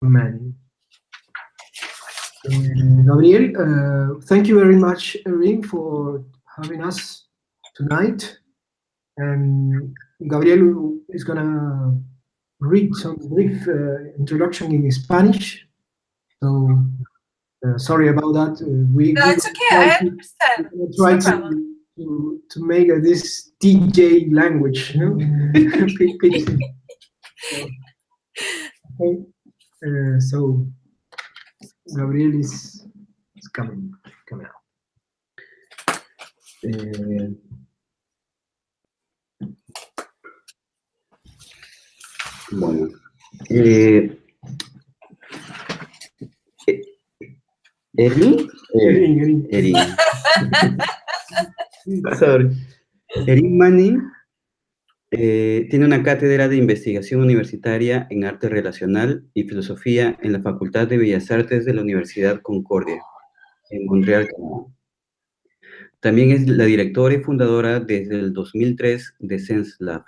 Manning. Gabriel, thank you very much, Erin, for having us tonight. And Gabriel is gonna read some brief introduction in Spanish. So sorry about that. No, it's okay. I understand. Try to make this DJ language, you know? Okay. So Gabriel is coming out. Bueno, Erin. Sorry. Erin Manning tiene una cátedra de investigación universitaria en arte relacional y filosofía en la Facultad de Bellas Artes de la Universidad Concordia, en Montreal, Canadá. También es la directora y fundadora desde el 2003 de Sense Lab,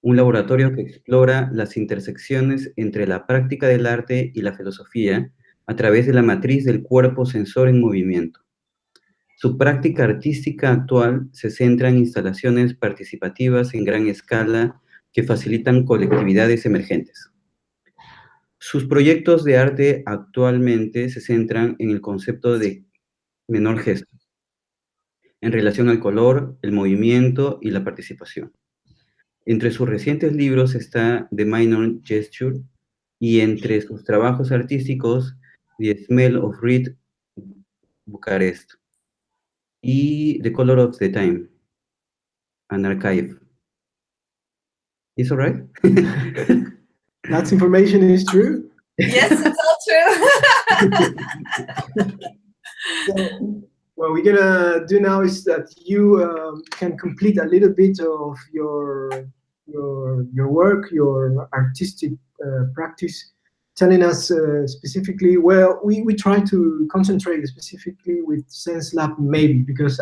un laboratorio que explora las intersecciones entre la práctica del arte y la filosofía a través de la matriz del cuerpo sensor en movimiento. Su práctica artística actual se centra en instalaciones participativas en gran escala que facilitan colectividades emergentes. Sus proyectos de arte actualmente se centran en el concepto de menor gesto, en relación al color, el movimiento y la participación. Entre sus recientes libros está The Minor Gesture y entre sus trabajos artísticos The Smell of Red Bucharest y The Color of the Time, an Archive. Is all right? That information is true? Yes, it's all true. So, what we're gonna do now is that you can complete a little bit of your work, your artistic practice, telling us specifically. Well, we try to concentrate specifically with Sense Lab, maybe because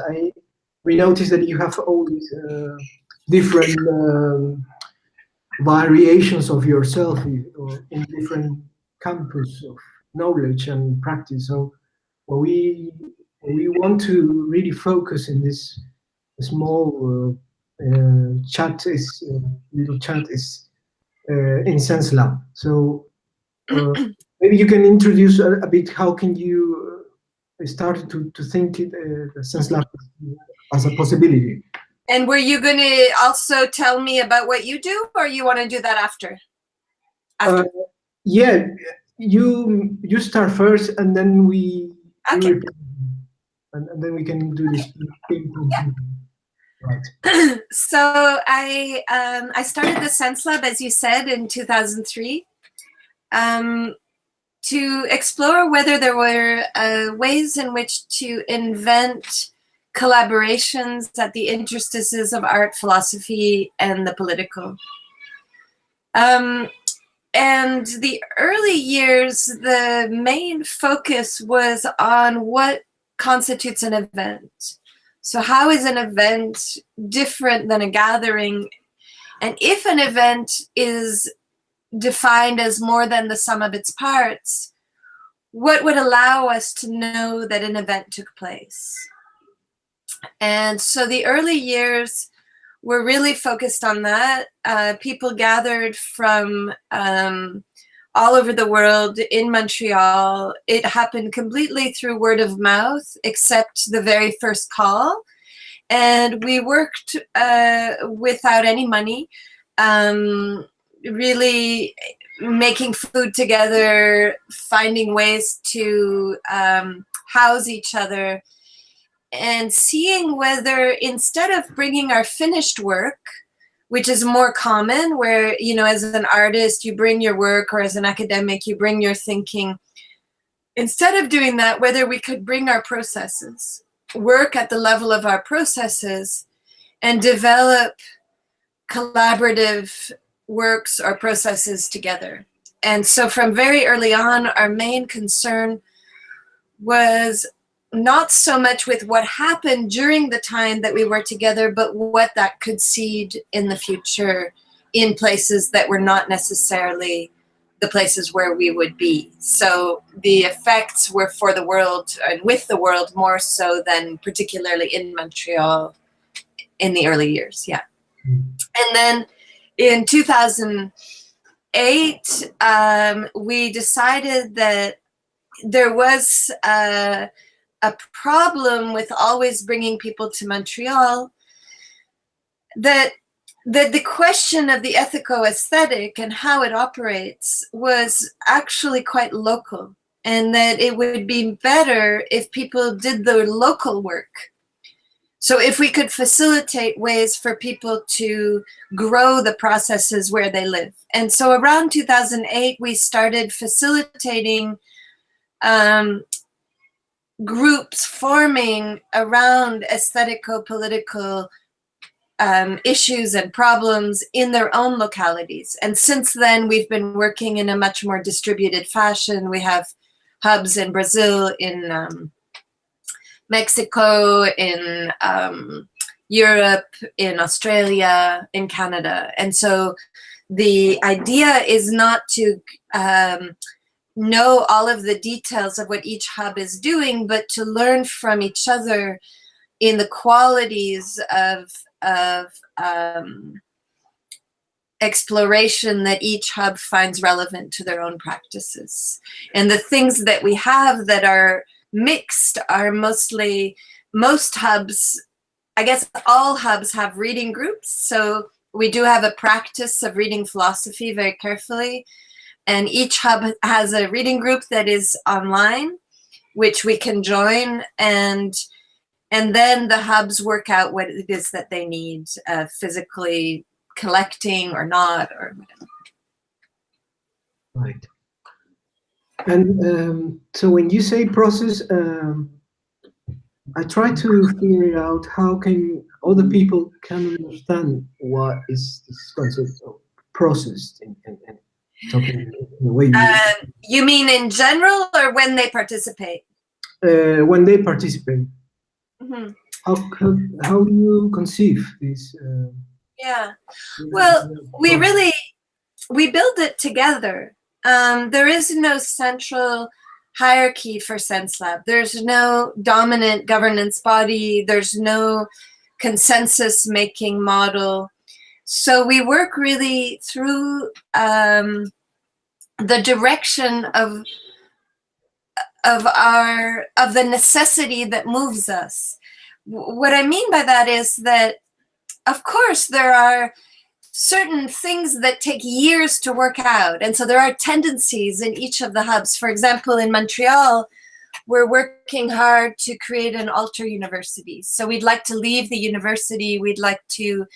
we noticed that you have all these different variations of yourself in different campus of knowledge and practice. So we want to really focus in this small little chat is in Sense Lab. So maybe you can introduce a bit how can you start to think the Sense Lab as a possibility. And were you going to also tell me about what you do, or you want to do that after? Yeah, you start first, and then we. Okay. And then we can do this. Yeah. Right. So I started the Sense Lab, as you said, in 2003, to explore whether there were ways in which to invent collaborations at the interstices of art, philosophy, and the political. And the early years, the main focus was on what constitutes an event. So how is an event different than a gathering? And if an event is defined as more than the sum of its parts, what would allow us to know that an event took place? And so the early years were really focused on that. People gathered from all over the world in Montreal. It happened completely through word of mouth, except the very first call. And we worked without any money, really making food together, finding ways to house each other, and seeing whether instead of bringing our finished work, which is more common, where, you know, as an artist, you bring your work, or as an academic, you bring your thinking. Instead of doing that, whether we could bring our processes, work at the level of our processes, and develop collaborative works or processes together. And so from very early on, our main concern was not so much with what happened during the time that we were together, but what that could seed in the future in places that were not necessarily the places where we would be. So the effects were for the world and with the world more so than particularly in Montreal in the early years. Yeah. And then in 2008, we decided that there was a problem with always bringing people to Montreal, that the question of the ethico-aesthetic and how it operates was actually quite local, and that it would be better if people did the local work. So if we could facilitate ways for people to grow the processes where they live. And so around 2008, we started facilitating groups forming around aesthetico-political issues and problems in their own localities. And since then, we've been working in a much more distributed fashion. We have hubs in Brazil, in Mexico, in Europe, in Australia, in Canada. And so the idea is not to know all of the details of what each hub is doing, but to learn from each other in the qualities of exploration that each hub finds relevant to their own practices. And the things that we have that are mixed are mostly, most hubs, I guess all hubs have reading groups. So we do have a practice of reading philosophy very carefully. And each hub has a reading group that is online, which we can join, and then the hubs work out what it is that they need, physically collecting or not, or whatever. Right. And so when you say process, I try to figure out how can other people can understand what is this concept of process and talking in the way you mean in general or when they participate? When they participate. Mm-hmm. How do you conceive this? Yeah, well, we build it together. There is no central hierarchy for Sense Lab. There's no dominant governance body. There's no consensus making model. So we work really through the direction of the necessity that moves us. What I mean by that is that, of course, there are certain things that take years to work out. And so there are tendencies in each of the hubs. For example, in Montreal, we're working hard to create an alter university. So we'd like to leave the university. We'd like to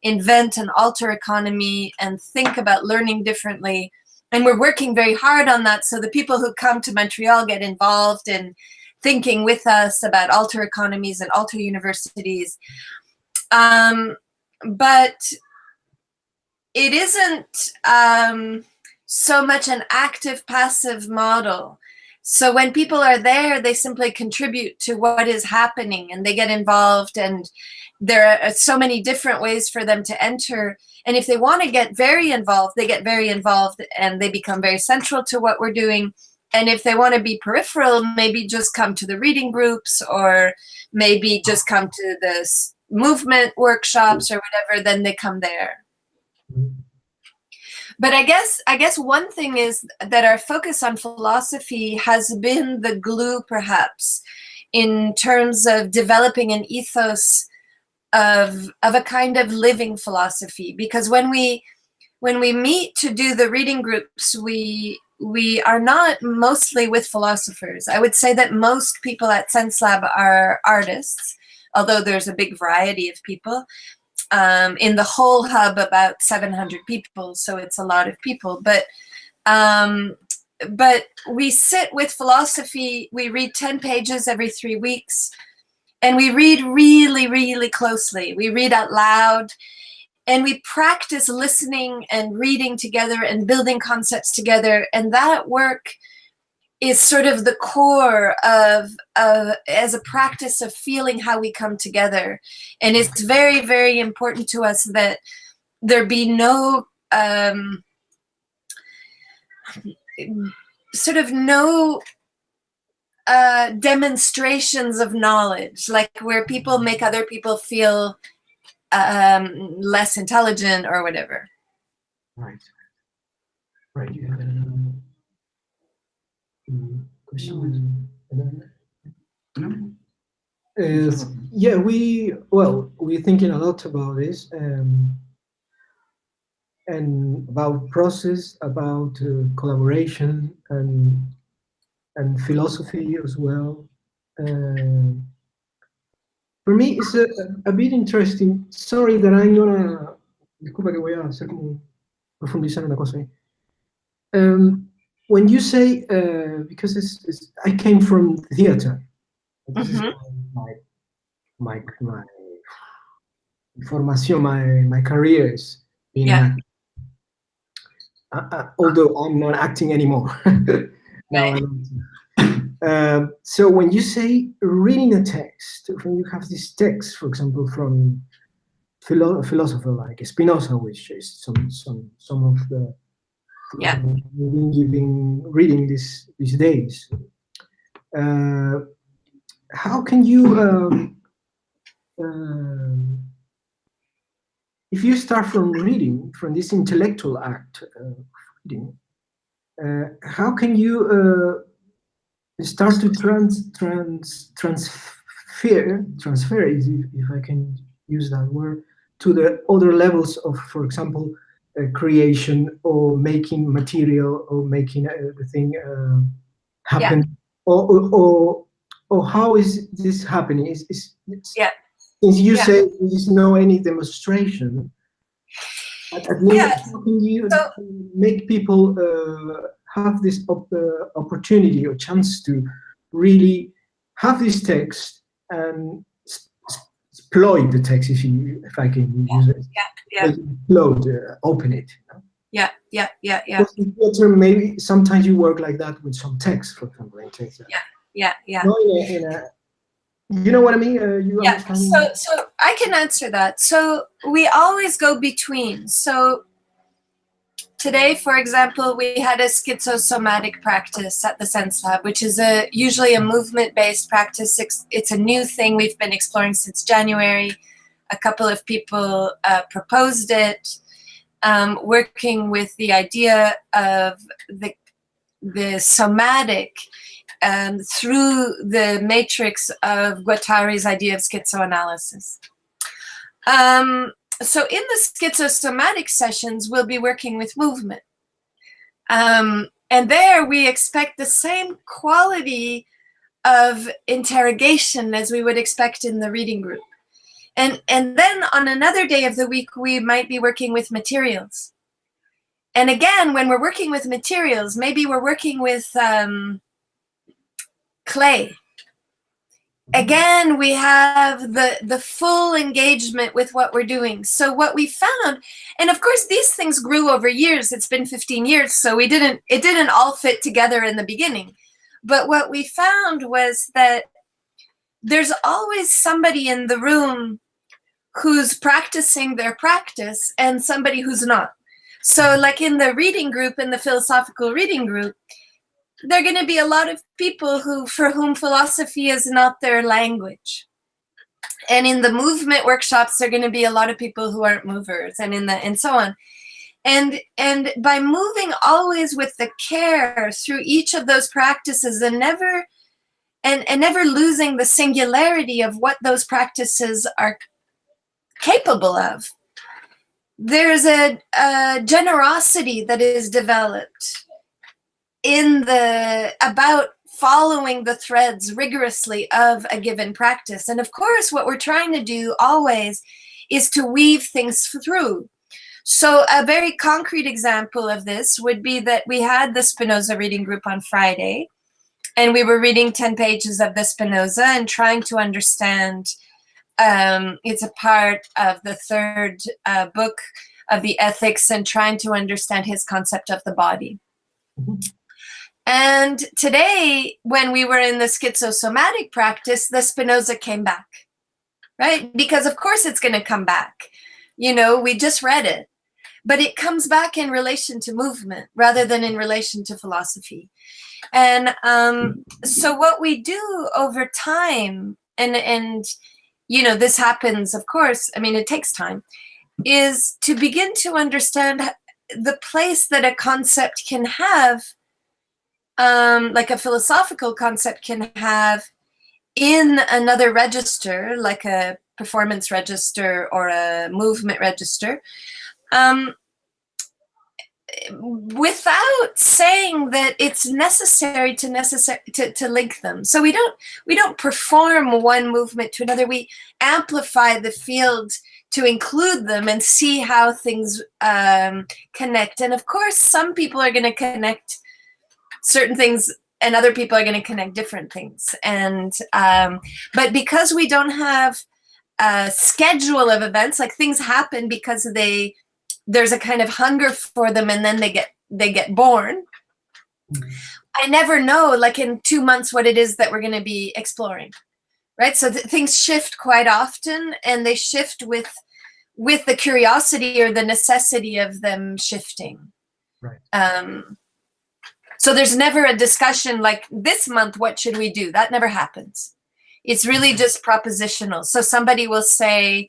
invent an alter economy and think about learning differently. And we're working very hard on that. So the people who come to Montreal get involved in thinking with us about alter economies and alter universities. But it isn't so much an active passive model. So when people are there, they simply contribute to what is happening and they get involved, and there are so many different ways for them to enter. And if they want to get very involved, they get very involved and they become very central to what we're doing. And if they want to be peripheral, maybe just come to the reading groups or maybe just come to the movement workshops or whatever, then they come there. But I guess one thing is that our focus on philosophy has been the glue, perhaps, in terms of developing an ethos of a kind of living philosophy. Because when we meet to do the reading groups, we are not mostly with philosophers. I would say that most people at Sense Lab are artists, although there's a big variety of people. In the whole hub, about 700 people, so it's a lot of people. But we sit with philosophy. We read 10 pages every 3 weeks, and we read really, really closely. We read out loud, and we practice listening and reading together and building concepts together. And that work is sort of the core of as a practice of feeling how we come together. And it's very, very important to us that there be no sort of no demonstrations of knowledge, like where people make other people feel less intelligent or whatever. Right. Right. You have another question? Yeah, we're thinking a lot about this, and about process, about collaboration, and philosophy as well. For me, it's a bit interesting. Sorry that I'm gonna. Disculpa que voy a hacer como profundizar una cosa ahí. When you say, because I came from theater. This is my formación, my career is being an actor. Although I'm not acting anymore. Now I'm so when you say reading a text, when you have this text, for example, from philosopher like Spinoza, which is some of the we've been reading these days. How can you, if you start from reading, from this intellectual act of reading, how can you start to transfer, if I can use that word, to the other levels of, for example, creation or making material or making the thing happen, or how is this happening? Since you say there is no any demonstration, at least how can you make people have this opportunity or chance to really have this text and exploit the text, if I can use it. Explode, open it. You know? Theater, maybe sometimes you work like that with some text, for example, in text. No, you know what I mean? You understand? So I can answer that. So we always go between. So today, for example, we had a schizosomatic practice at the Sense Lab, which is usually a movement-based practice. It's a new thing we've been exploring since January. A couple of people proposed it, working with the idea of the somatic through the matrix of Guattari's idea of schizoanalysis. So in the schizosomatic sessions, we'll be working with movement. And there we expect the same quality of interrogation as we would expect in the reading group. And then on another day of the week, we might be working with materials. And again, when we're working with materials, maybe we're working with clay. Again, we have the full engagement with what we're doing. So what we found, and of course these things grew over years. It's been 15 years, so it didn't all fit together in the beginning. But what we found was that there's always somebody in the room who's practicing their practice and somebody who's not. So like in the reading group, in the philosophical reading group, there are going to be a lot of people for whom philosophy is not their language. And in the movement workshops, there are going to be a lot of people who aren't movers, and so on. And by moving always with the care through each of those practices and never losing the singularity of what those practices are capable of, there's a generosity that is developed about following the threads rigorously of a given practice. And of course, what we're trying to do always is to weave things through. So a very concrete example of this would be that we had the Spinoza reading group on Friday, and we were reading 10 pages of the Spinoza and trying to understand. It's a part of the third book of the Ethics, and trying to understand his concept of the body. And today, when we were in the schizosomatic practice, the Spinoza came back, right? Because of course it's going to come back. You know, we just read it. but it comes back in relation to movement rather than in relation to philosophy. And so what we do over time, and you know, this happens, of course, I mean, it takes time, is to begin to understand the place that a concept can have, like a philosophical concept can have in another register, like a performance register or a movement register, without saying that it's necessary to link them. So we don't perform one movement to another. We amplify the field to include them and see how things connect. And of course, some people are going to connect certain things and other people are going to connect different things. And but because we don't have a schedule of events, like things happen because there's a kind of hunger for them and then they get born. I never know, like in 2 months, what it is that we're going to be exploring, right? So things shift quite often, and they shift with the curiosity or the necessity of them shifting. Right. So there's never a discussion like, this month, what should we do? That never happens. It's really just propositional. So somebody will say,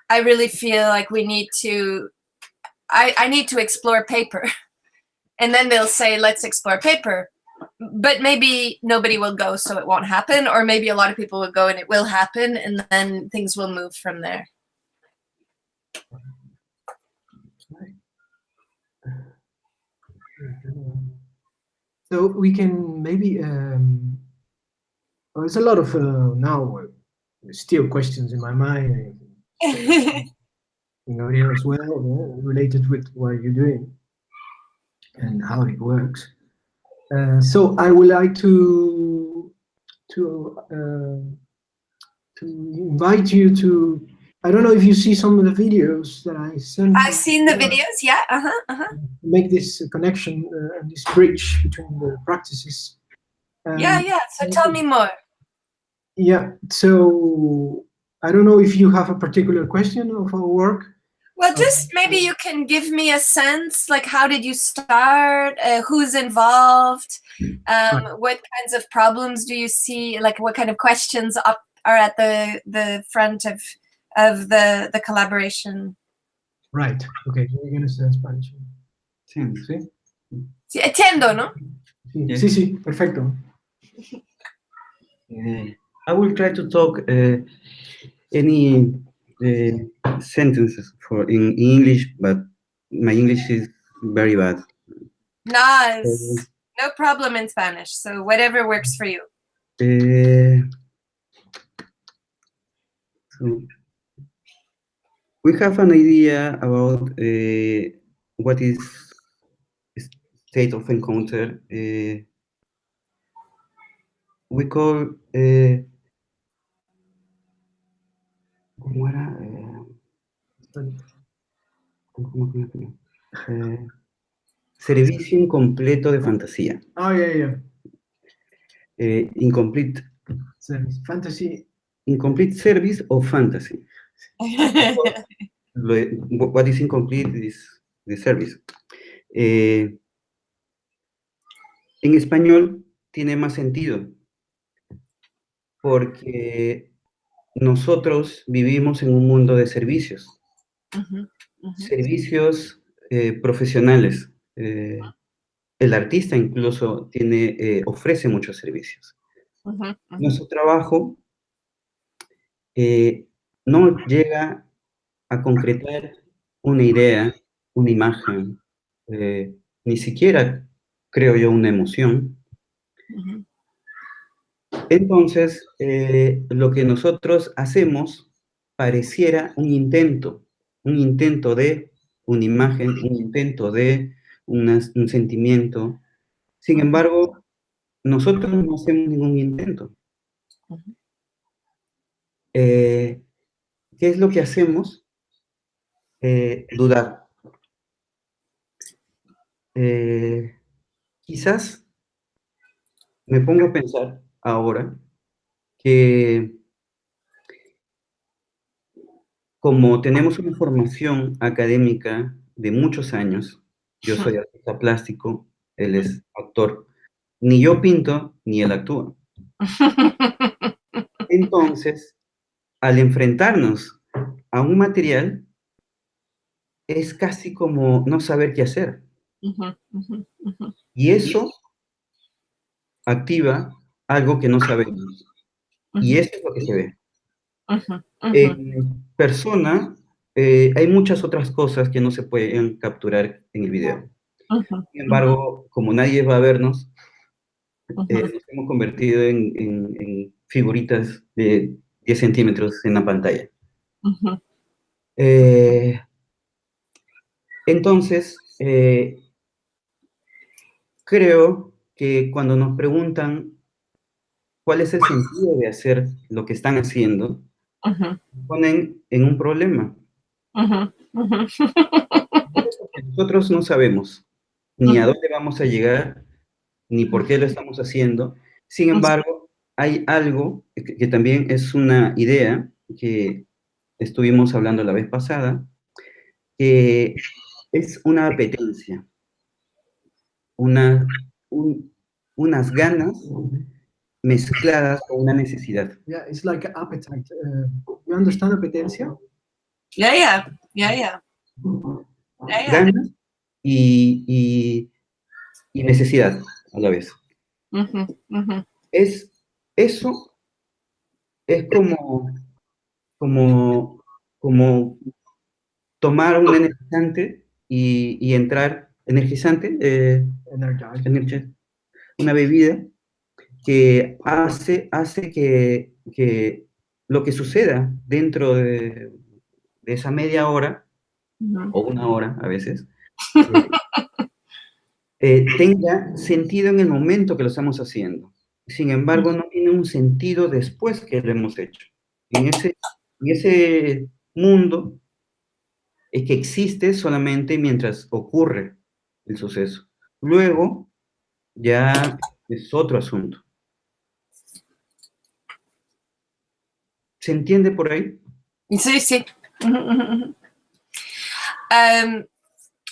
I really feel like we need to, I need to explore paper. And then they'll say, let's explore paper. But maybe nobody will go, so it won't happen. Or maybe a lot of people will go and it will happen. And then things will move from there. So we can maybe, there's a lot of now still questions in my mind, Gabriel as well, related with what you're doing and how it works. So I would like to invite you to, I don't know if you see some of the videos that I sent. I've seen the videos, yeah. Make this connection and this bridge between the practices. Yeah. So tell me more. Yeah. So I don't know if you have a particular question of our work. Well, just maybe you can give me a sense, like how did you start? Who's involved? What kinds of problems do you see? Like what kind of questions are at the front of the collaboration? Right. Okay. You're going to say Spanish. Sí. Sí. Sí, entiendo, ¿no? Sí. Sí. Sí. Perfecto. I will try to talk any sentences in English, but my English is very bad. Nice. No problem in Spanish. So whatever works for you. So we have an idea about what is state of encounter. We call ¿cómo era? Servicio incompleto de fantasía. Oh, yeah. Incomplete Service. Fantasy. Incomplete service of fantasy. What is incomplete is the service. En español tiene más sentido porque nosotros vivimos en un mundo de servicios, servicios profesionales. El artista incluso ofrece muchos servicios. Nuestro trabajo no llega a concretar una idea, una imagen, ni siquiera, creo yo, una emoción. Entonces, lo que nosotros hacemos pareciera un intento de una imagen, un intento de un sentimiento. Sin embargo, nosotros no hacemos ningún intento. ¿Qué es lo que hacemos? Dudar. Quizás me pongo a pensar ahora que como tenemos una formación académica de muchos años. Yo soy artista plástico, él es actor. Ni yo pinto, ni él actúa. Entonces, al enfrentarnos a un material, es casi como no saber qué hacer. Y eso activa algo que no sabemos. Y eso es lo que se ve. En persona, hay muchas otras cosas que no se pueden capturar en el video. Sin embargo, como nadie va a vernos, nos hemos convertido en figuritas de 10 centímetros en la pantalla. Entonces, creo que cuando nos preguntan cuál es el sentido de hacer lo que están haciendo, ponen en un problema. Nosotros no sabemos ni a dónde vamos a llegar, ni por qué lo estamos haciendo. Sin embargo, hay algo que también es una idea que estuvimos hablando la vez pasada, que es una apetencia, unas ganas mezcladas con una necesidad. Yeah, it's like an appetite. You understand apetencia? Yeah. Ganas y necesidad a la vez. Eso es como tomar un energizante y entrar, energizante, una bebida que hace que lo que suceda dentro de esa media hora, o una hora a veces, tenga sentido en el momento que lo estamos haciendo. Sin embargo, no tiene un sentido después que lo hemos hecho. En ese mundo es que existe solamente mientras ocurre el suceso. Luego, ya es otro asunto. ¿Se entiende por ahí? Sí.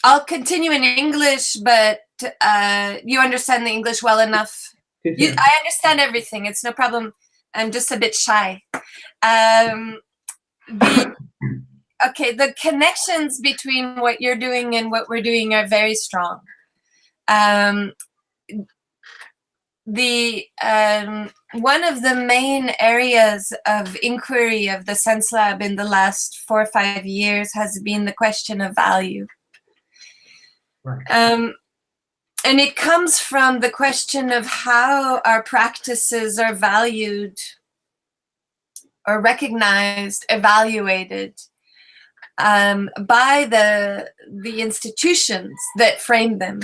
I'll continue in English, but you understand the English well enough. Sí. I understand everything. It's no problem. I'm just a bit shy. The connections between what you're doing and what we're doing are very strong. One of the main areas of inquiry of the Sense Lab in the last 4 or 5 years has been the question of value. Right. And it comes from the question of how our practices are valued or recognized, evaluated by the institutions that frame them.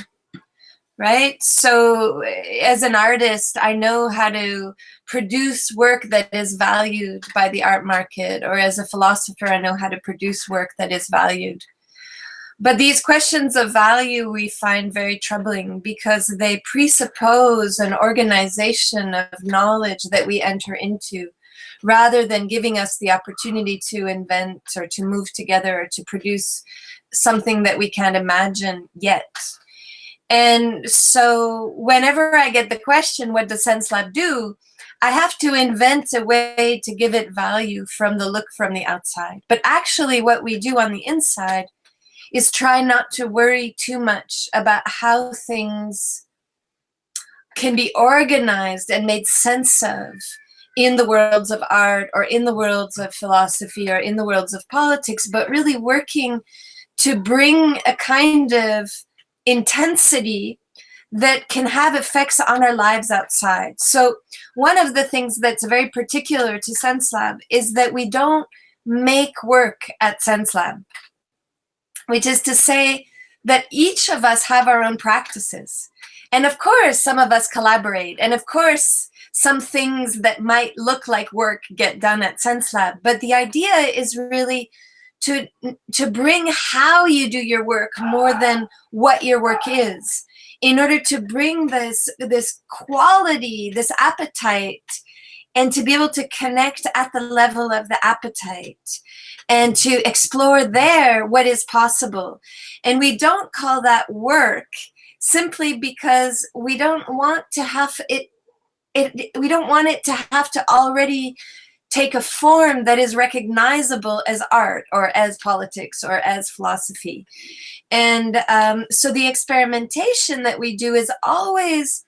Right? So as an artist, I know how to produce work that is valued by the art market, or as a philosopher, I know how to produce work that is valued. But these questions of value we find very troubling because they presuppose an organization of knowledge that we enter into, rather than giving us the opportunity to invent or to move together or to produce something that we can't imagine yet. And so whenever I get the question, what does Sense Lab do? I have to invent a way to give it value from the look from the outside. But actually what we do on the inside is try not to worry too much about how things can be organized and made sense of in the worlds of art or in the worlds of philosophy or in the worlds of politics, but really working to bring a kind of intensity that can have effects on our lives outside. So one of the things that's very particular to Sense Lab is that we don't make work at Sense Lab, which is to say that each of us have our own practices. And of course, some of us collaborate. And of course, some things that might look like work get done at Sense Lab. But the idea is really to bring how you do your work more than what your work is, in order to bring this quality, this appetite, and to be able to connect at the level of the appetite and to explore there what is possible. And we don't call that work simply because we don't want to have it, we don't want it to have to already take a form that is recognizable as art or as politics or as philosophy. And so the experimentation that we do is always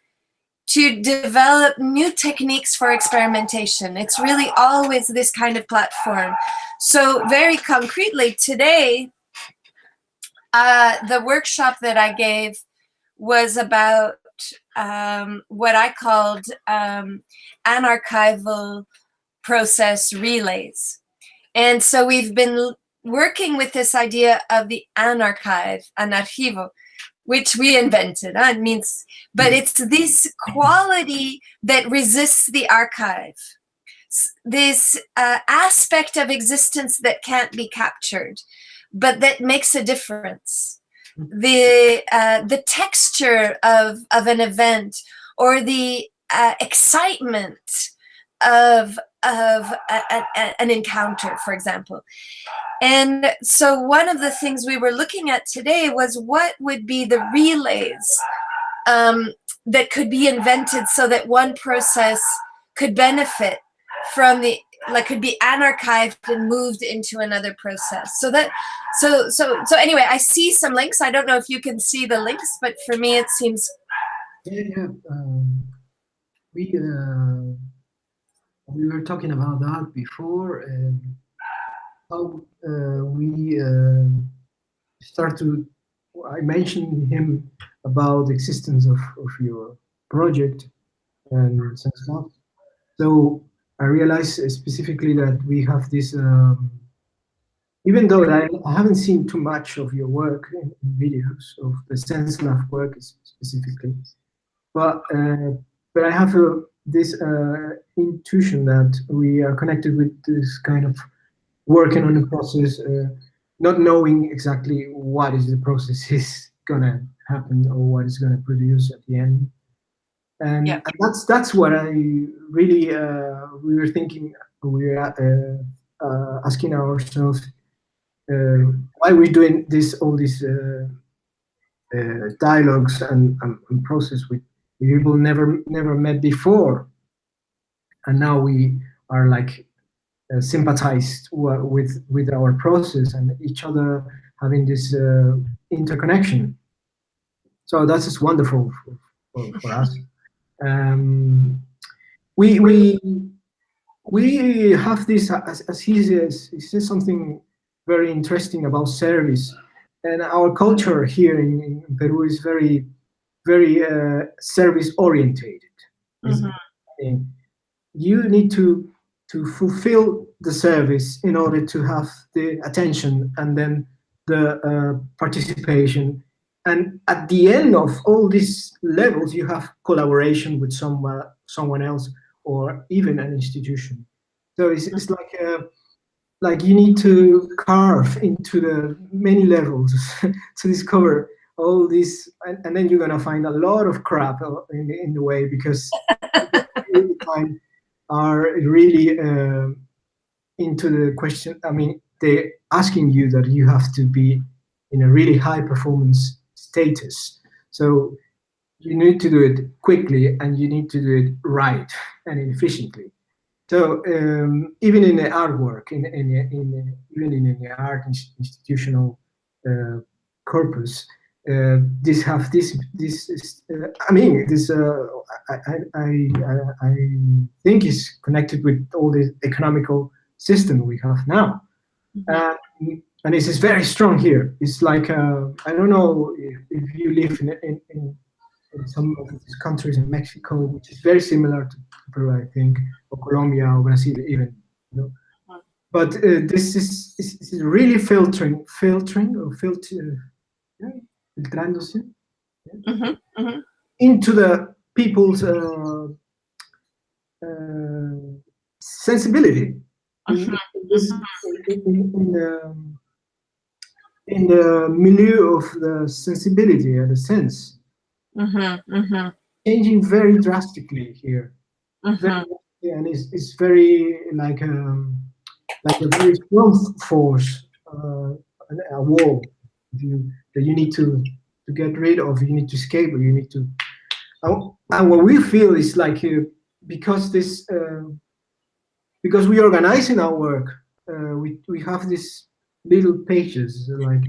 to develop new techniques for experimentation. It's really always this kind of platform. So very concretely today, the workshop that I gave was about what I called anarchival process relays. And so we've been working with this idea of the anarchive, anarchivo, which we invented. It means, but it's this quality that resists the archive, this aspect of existence that can't be captured, but that makes a difference. The texture of an event, or the excitement of an encounter, for example. And so one of the things we were looking at today was what would be the relays that could be invented so that one process could benefit from the, like, could be anarchized and moved into another process. So anyway, I see some links. I don't know if you can see the links, but for me it seems. Yeah. We were talking about that before, and how we start to. I mentioned him about the existence of your project and some stuff. So I realized specifically that we have this. Even though I haven't seen too much of your work in videos of the Sense Lab work specifically, but I have this intuition that we are connected with this kind of working on the process, not knowing exactly what is the process is gonna happen or what is gonna produce at the end, and, yeah. and that's what I really we were thinking. We were asking ourselves why we're doing all these dialogues and process with people never met before, and now we are like sympathized with our process and each other having this interconnection. So that is wonderful for us. We have this, as he says something very interesting about service, and our culture here in Peru is very service orientated. Mm-hmm. You need to fulfill the service in order to have the attention and then the participation, and at the end of all these levels you have collaboration with someone else or even an institution. So it's like you need to carve into the many levels to discover all this, and then you're gonna find a lot of crap in the way, because time are really into the question. I mean, they're asking you that you have to be in a really high performance status. So you need to do it quickly and you need to do it right and efficiently. So even in the artwork, even in the art institutional corpus, this have this. I mean, this. I think is connected with all the economical system we have now, mm-hmm. And this is very strong here. It's like I don't know if you live in some of these countries in Mexico, which is very similar to Peru, I think, or Colombia or Brazil even. You know? But this is really filtering, filtrándose, mm-hmm. Mm-hmm. into the people's sensibility. Mm-hmm. In the milieu of the sensibility and the sense. Mm-hmm. Mm-hmm. Changing very drastically here. Mm-hmm. Yeah, and it's very like a very strong force, a wall that you need to get rid of, you need to escape, or you need to. And what we feel is like because this because we organize in our work, we have these little pages like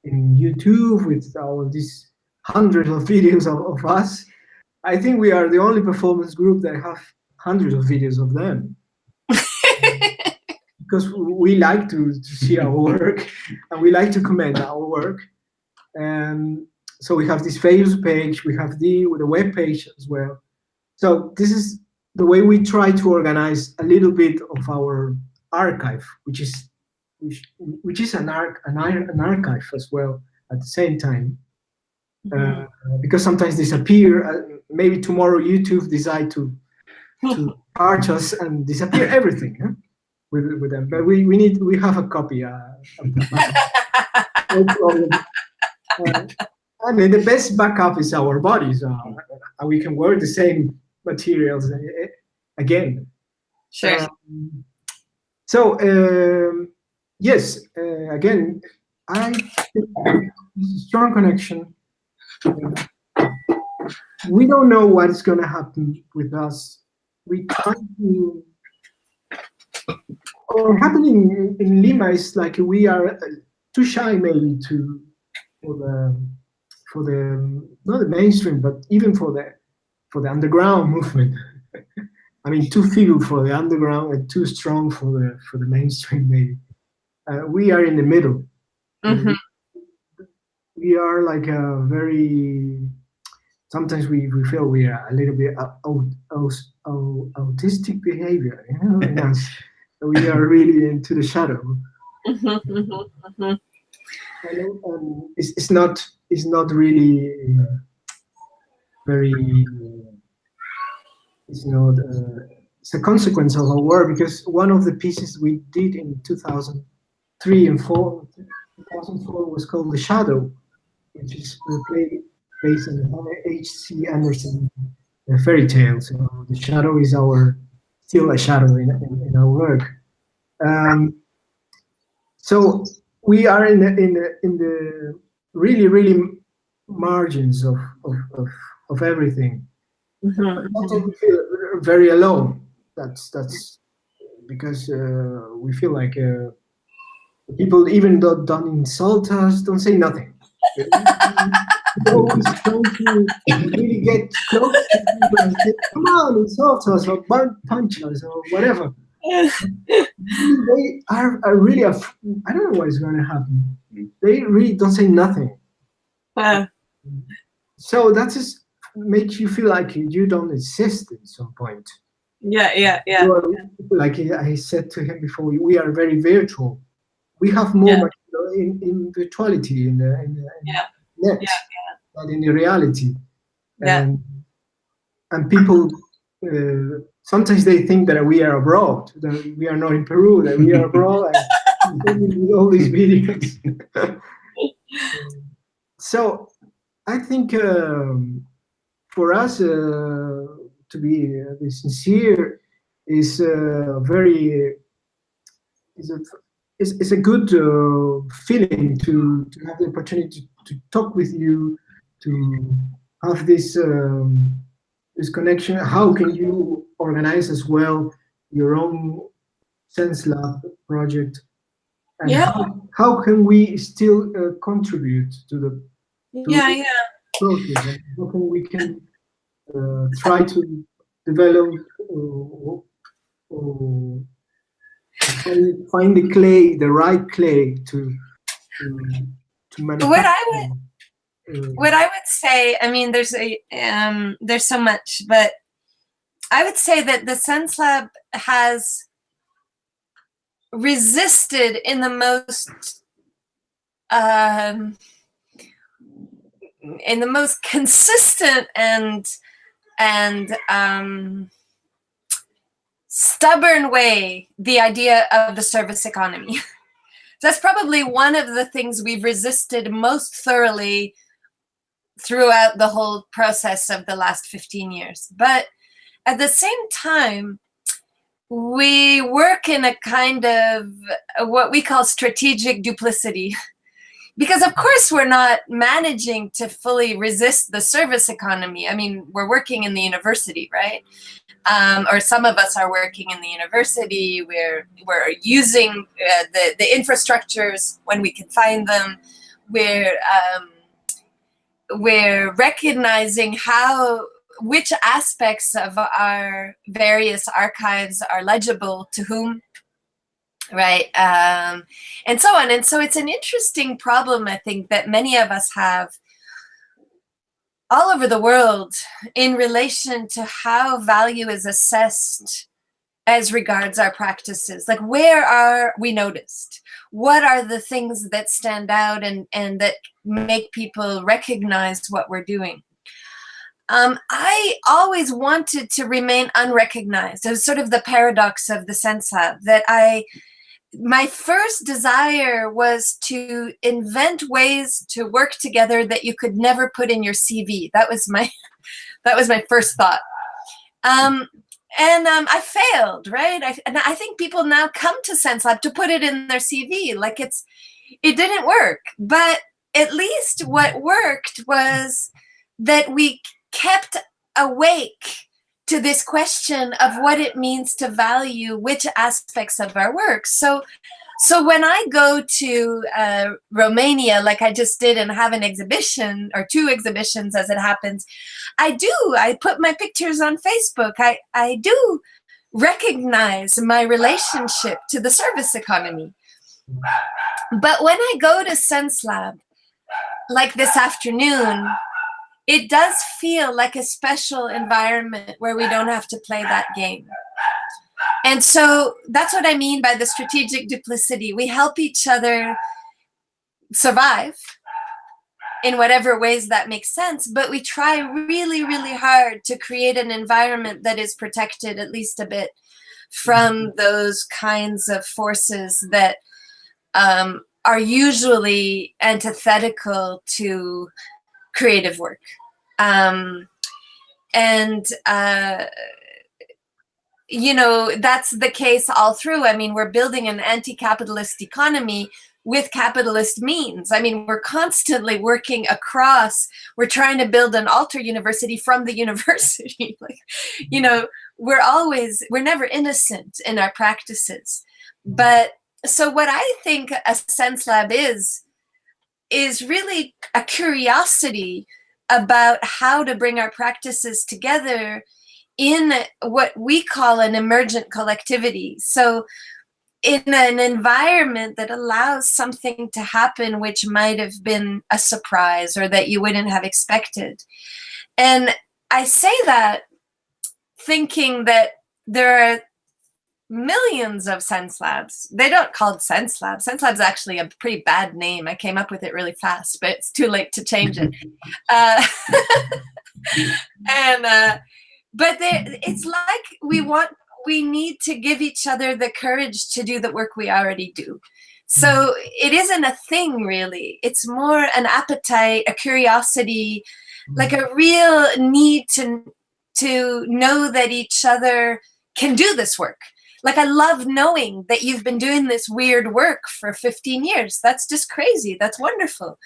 in YouTube with all these hundreds of videos of us. I think we are the only performance group that have hundreds of videos of them because we like to see our work and we like to comment our work. And so we have this Facebook page, we have the web page as well. So this is the way we try to organize a little bit of our archive, which is an archive as well at the same time. Because sometimes disappear. Maybe tomorrow YouTube decide to charge us and disappear everything with them. But we have a copy. No problem. And then the best backup is our bodies. We can wear the same materials again. Sure. So yes, again, I think there's a strong connection. We don't know what is going to happen with us. We try to. Or happening in Lima is like we are too shy, maybe, for the not the mainstream, but even for the underground movement. I mean, too feeble for the underground and too strong for the mainstream. Maybe we are in the middle. Mm-hmm. We are like a very. Sometimes we feel we are a little bit autistic behavior. You know, yes. We are really into the shadow. And it's not really very. It's not. It's a consequence of our work because one of the pieces we did in 2003 and 2004 was called The Shadow, which is based on H.C. Andersen fairy tale. So the shadow is still a shadow in our work. So we are in the really margins of everything. We feel very alone. That's because we feel like people even don't insult us, don't say nothing. Always trying to really get close to people and say, come on, insult us or punch us or whatever. They are really I don't know what is going to happen. They really don't say nothing. So that just makes you feel like you don't exist at some point. Yeah. Like I said to him before, we are very virtual. We have more in virtuality in the net than in the reality. And people sometimes they think that we are abroad, that we are not in Peru, that we are abroad, and with all these videos. So I think for us to be sincere is it's a good feeling to have the opportunity to talk with you, to have this connection. How can you organize as well your own Sense Lab project? And how can we still contribute to the process? And how can we try to develop find the right clay to manufacture. What I would say, I mean, there's so much, but I would say that the Sense Lab has resisted in the most consistent and stubborn way the idea of the service economy. That's probably one of the things we've resisted most thoroughly throughout the whole process of the last 15 years. But at the same time, we work in a kind of what we call strategic duplicity. Because of course we're not managing to fully resist the service economy. I mean, we're working in the university, right? Or some of us are working in the university. We're using the infrastructures when we can find them. We're recognizing which aspects of our various archives are legible to whom, right? And so on. And so it's an interesting problem, I think, that many of us have all over the world in relation to how value is assessed as regards our practices. Like, where are we noticed? What are the things that stand out and that make people recognize what we're doing? I always wanted to remain unrecognized. It was sort of the paradox of the Sense Lab, that my first desire was to invent ways to work together that you could never put in your CV. That was my first thought. I failed, right? And I think people now come to Sense Lab to put it in their CV. Like, it didn't work. But at least what worked was that we kept awake to this question of what it means to value which aspects of our work. So when I go to Romania, like I just did, and have an exhibition, or 2 exhibitions as it happens, I put my pictures on Facebook. I do recognize my relationship to the service economy. But when I go to Sense Lab, like this afternoon, it does feel like a special environment where we don't have to play that game. And so that's what I mean by the strategic duplicity. We help each other survive in whatever ways that makes sense, but we try really, really hard to create an environment that is protected at least a bit from those kinds of forces that are usually antithetical to creative work. You know, that's the case all through. I mean, we're building an anti-capitalist economy with capitalist means. I mean, we're constantly working across, we're trying to build an alter university from the university. Like, you know, we're never innocent in our practices. But so what I think a Sense Lab is really a curiosity about how to bring our practices together in what we call an emergent collectivity. So in an environment that allows something to happen which might have been a surprise or that you wouldn't have expected. And I say that thinking that there are millions of Sense Labs. They don't call it Sense Lab. Sense Lab's actually a pretty bad name. I came up with it really fast, but it's too late to change it. But it's like we need to give each other the courage to do the work we already do. So it isn't a thing, really. It's more an appetite, a curiosity, like a real need to know that each other can do this work. Like, I love knowing that you've been doing this weird work for 15 years. That's just crazy. That's wonderful.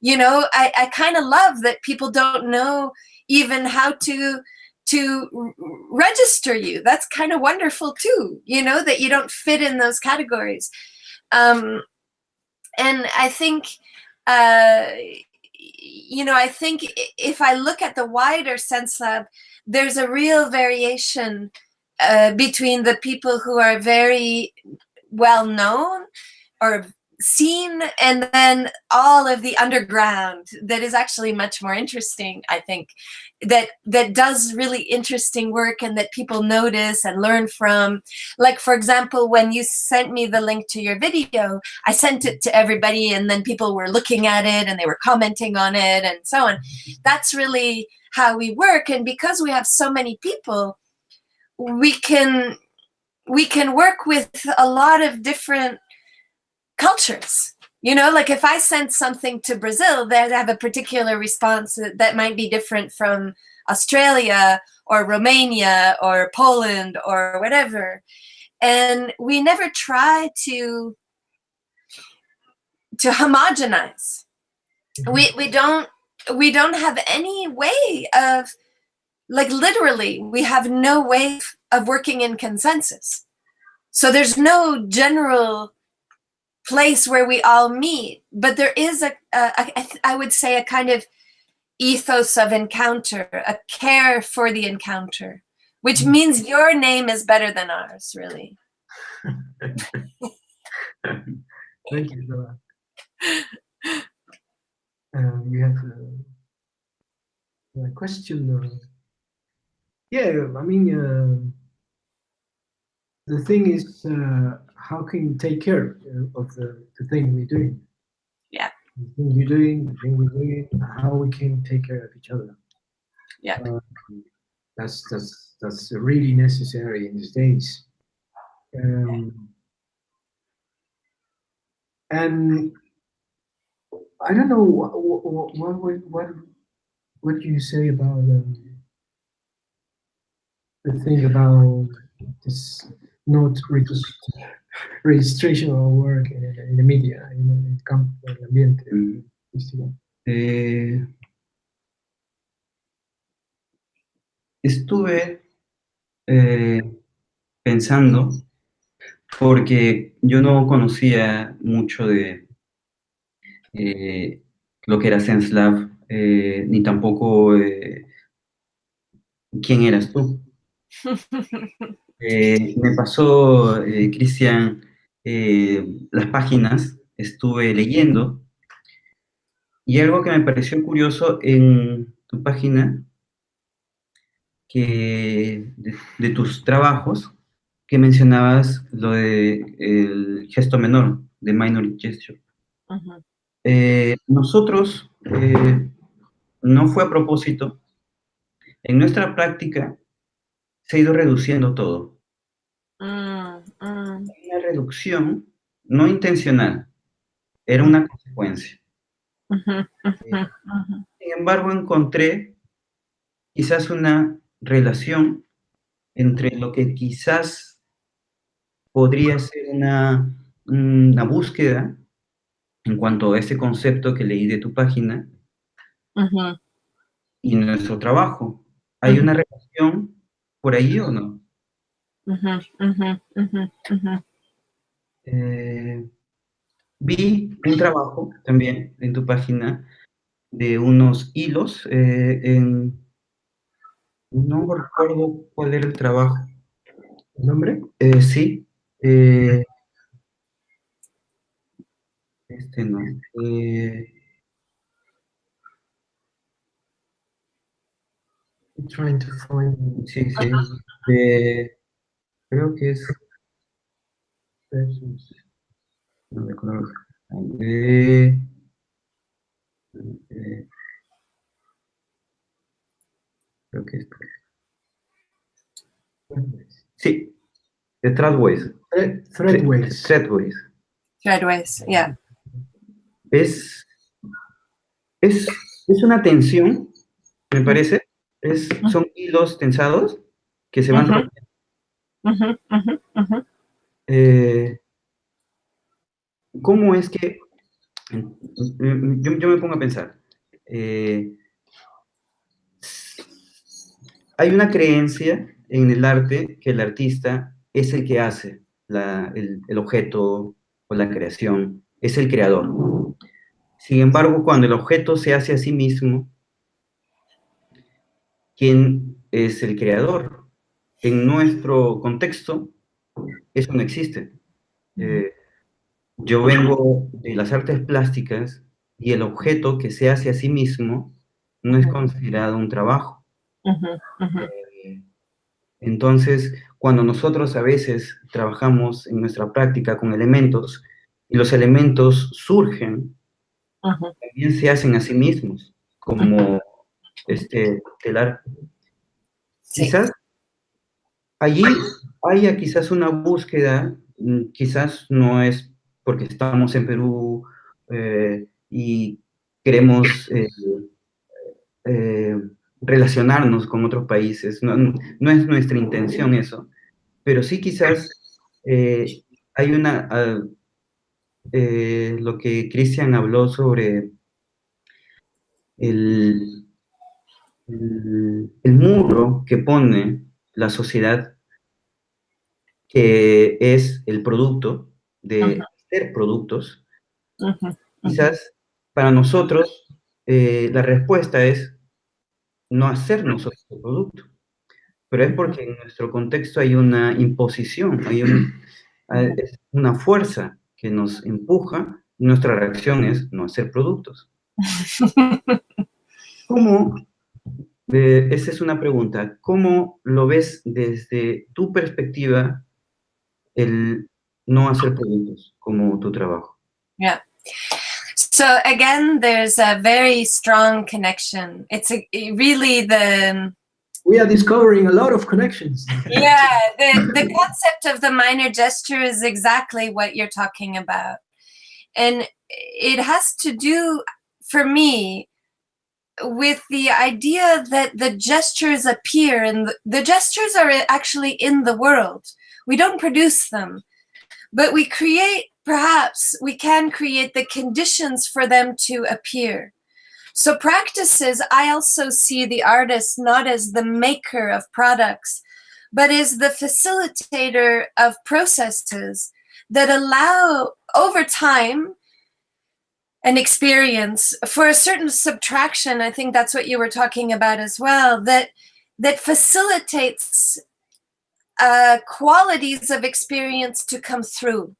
You know, I kind of love that people don't know even how to register you. That's kind of wonderful too, you know, that you don't fit in those categories. And I think, you know, I think if I look at the wider Sense Lab, there's a real variation between the people who are very well known or seen, and then all of the underground that is actually much more interesting, I think, that does really interesting work and that people notice and learn from. Like, for example, when you sent me the link to your video, I sent it to everybody, and then people were looking at it and they were commenting on it and so on. That's really how we work. And because we have so many people, we can work with a lot of different cultures. You know, like if I send something to Brazil, they have a particular response that might be different from Australia or Romania or Poland or whatever. And we never try to homogenize. We don't have any way of, like, literally, we have no way of working in consensus. So there's no general place where we all meet, but there is I would say, a kind of ethos of encounter, a care for the encounter, which means your name is better than ours, really. Thank you for that. We have a question. Yeah, I mean, the thing is, how can you take care of the thing we're doing? Yeah. The thing you're doing, the thing we're doing, how we can take care of each other. Yeah. That's really necessary in these days. And I don't know what do you say about the thing about this not registration of work in the media, in el campo, en el ambiente artístico. Estuve pensando, porque yo no conocía mucho de lo que era Senslav, ni tampoco quién eras tú. Me pasó, Cristian, las páginas, estuve leyendo, y algo que me pareció curioso en tu página, que de tus trabajos, que mencionabas lo de el gesto menor, de minor gesture. Uh-huh. Nosotros, no fue a propósito, en nuestra práctica se ha ido reduciendo todo. Una reducción no intencional, era una consecuencia. Sin embargo, encontré quizás una relación entre lo que quizás podría ser una búsqueda en cuanto a ese concepto que leí de tu página y nuestro trabajo. ¿Hay una relación por ahí o no? Vi un trabajo también en tu página de unos hilos, no recuerdo cuál era el trabajo. ¿El nombre? Sí. Este no. I'm trying to find. Sí, sí. Creo que es. No recuerdo. Creo que es. Sí, de Threadways. Threadways. Threadways, yeah. Es una tensión, me parece. Son hilos tensados que se van rompiendo. ¿Cómo es que yo me pongo a pensar? Hay una creencia en el arte que el artista es el que hace el objeto o la creación, es el creador. Sin embargo, cuando el objeto se hace a sí mismo, ¿quién es el creador? En nuestro contexto, eso no existe. Yo vengo de las artes plásticas y el objeto que se hace a sí mismo no es considerado un trabajo. Entonces, cuando nosotros a veces trabajamos en nuestra práctica con elementos y los elementos surgen, también se hacen a sí mismos, como telar. Sí. Quizás allí haya quizás una búsqueda, quizás no es porque estamos en Perú y queremos relacionarnos con otros países, no es nuestra intención eso, pero sí quizás hay lo que Cristian habló sobre el, el muro que pone la sociedad, que es el producto de ser productos. Quizás para nosotros la respuesta es no hacer nosotros el producto, pero es porque en nuestro contexto hay una imposición, es una fuerza que nos empuja, y nuestra reacción es no hacer productos. ¿Cómo, esa es una pregunta, cómo lo ves desde tu perspectiva el no hacer productos como tu trabajo? Yeah. So again, there's a very strong connection. Really we are discovering a lot of connections. Yeah, the concept of the minor gesture is exactly what you're talking about. And it has to do, for me, with the idea that the gestures appear, and the gestures are actually in the world. We don't produce them, but we can create the conditions for them to appear. So practices, I also see the artist not as the maker of products, but as the facilitator of processes that allow, over time, an experience for a certain subtraction. I think that's what you were talking about as well, that facilitates qualities of experience to come through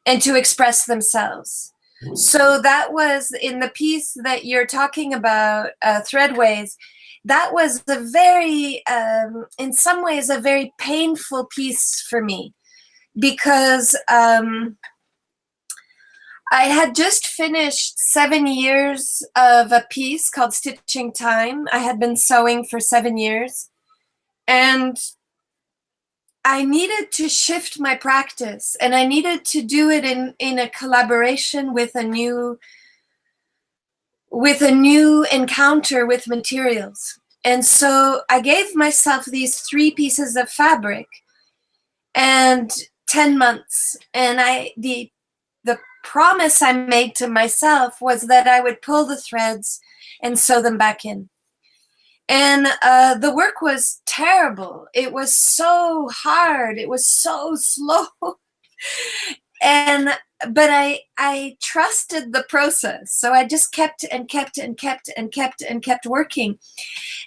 and to express themselves. So that was in the piece that you're talking about, Threadways. That was a very, in some ways, a very painful piece for me, because I had just finished 7 years of a piece called Stitching Time. I had been sewing for 7 years, and I needed to shift my practice, and I needed to do it in a collaboration with a new encounter with materials. And so I gave myself these 3 pieces of fabric and 10 months. And the promise I made to myself was that I would pull the threads and sew them back in. And the work was terrible. It was so hard. It was so slow. But I trusted the process. So I just kept working.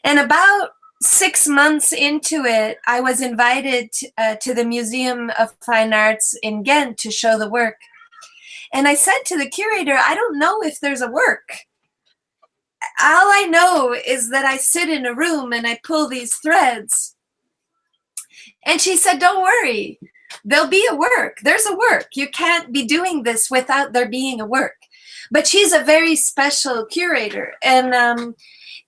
And about 6 months into it, I was invited to the Museum of Fine Arts in Ghent to show the work. And I said to the curator, I don't know if there's a work. All I know is that I sit in a room and I pull these threads. And she said, don't worry, there'll be a work. There's a work. You can't be doing this without there being a work. But she's a very special curator. And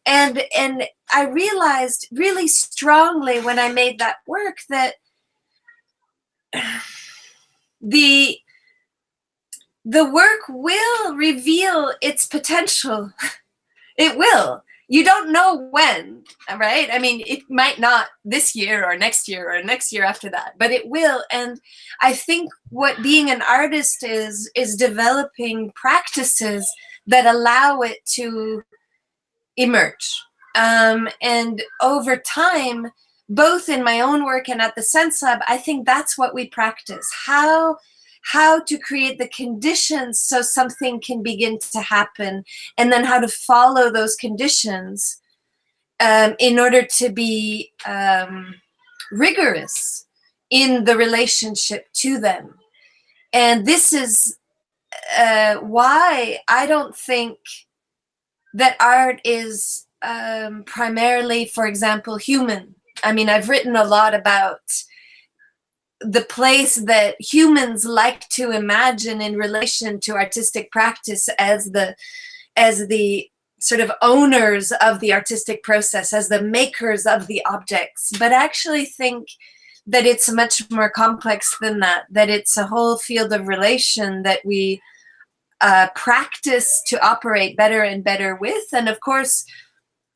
I realized really strongly when I made that work that the work will reveal its potential. It will. You don't know when, right? I mean, it might not this year or next year after that, but it will. And I think what being an artist is developing practices that allow it to emerge. And over time, both in my own work and at the Sense Lab, I think that's what we practice. How to create the conditions so something can begin to happen, and then how to follow those conditions in order to be rigorous in the relationship to them. And this is why I don't think that art is primarily, for example, human. I mean, I've written a lot about the place that humans like to imagine in relation to artistic practice as the sort of owners of the artistic process, as the makers of the objects, but I actually think that it's much more complex than that it's a whole field of relation that we practice to operate better and better with. And of course,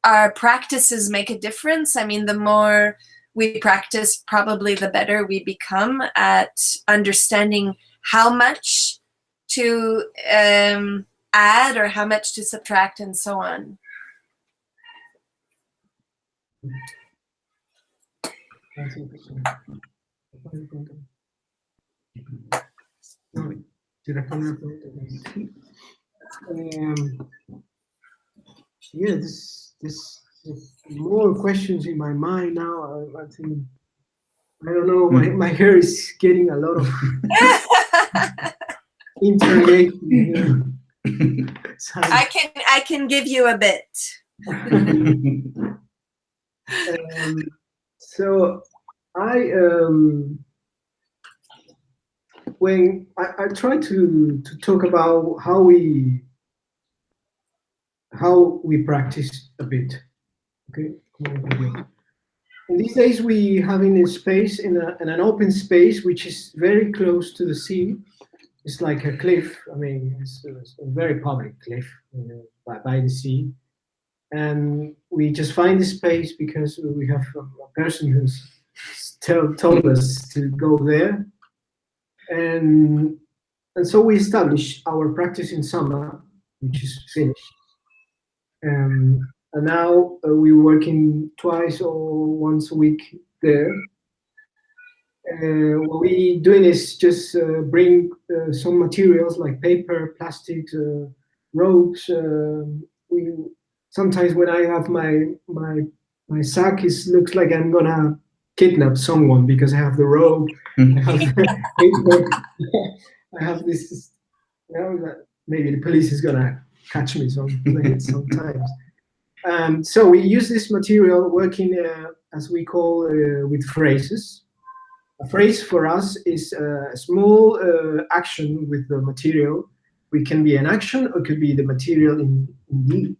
our practices make a difference. I mean, the more we practice, probably the better we become at understanding how much to add or how much to subtract and so on. Yeah, this more questions in my mind now. I think, I don't know, my hair is getting a lot of interrogation here. I can give you a bit. So when I try to talk about how we practice a bit, okay. In these days we having a space in an open space which is very close to the sea. It's like a cliff. I mean, it's a very public cliff by the sea. And we just find this space because we have a person who's told us to go there. And so we established our practice in summer, which is finished. And now we're working twice or once a week there. What we're doing is just bring some materials like paper, plastics, ropes. Sometimes when I have my sack, looks like I'm gonna kidnap someone because I have the rope. I have paper. I have this. That maybe the police is gonna catch me sometimes. So we use this material working, as we call, with phrases. A phrase for us is a small action with the material. It can be an action or it could be the material indeed.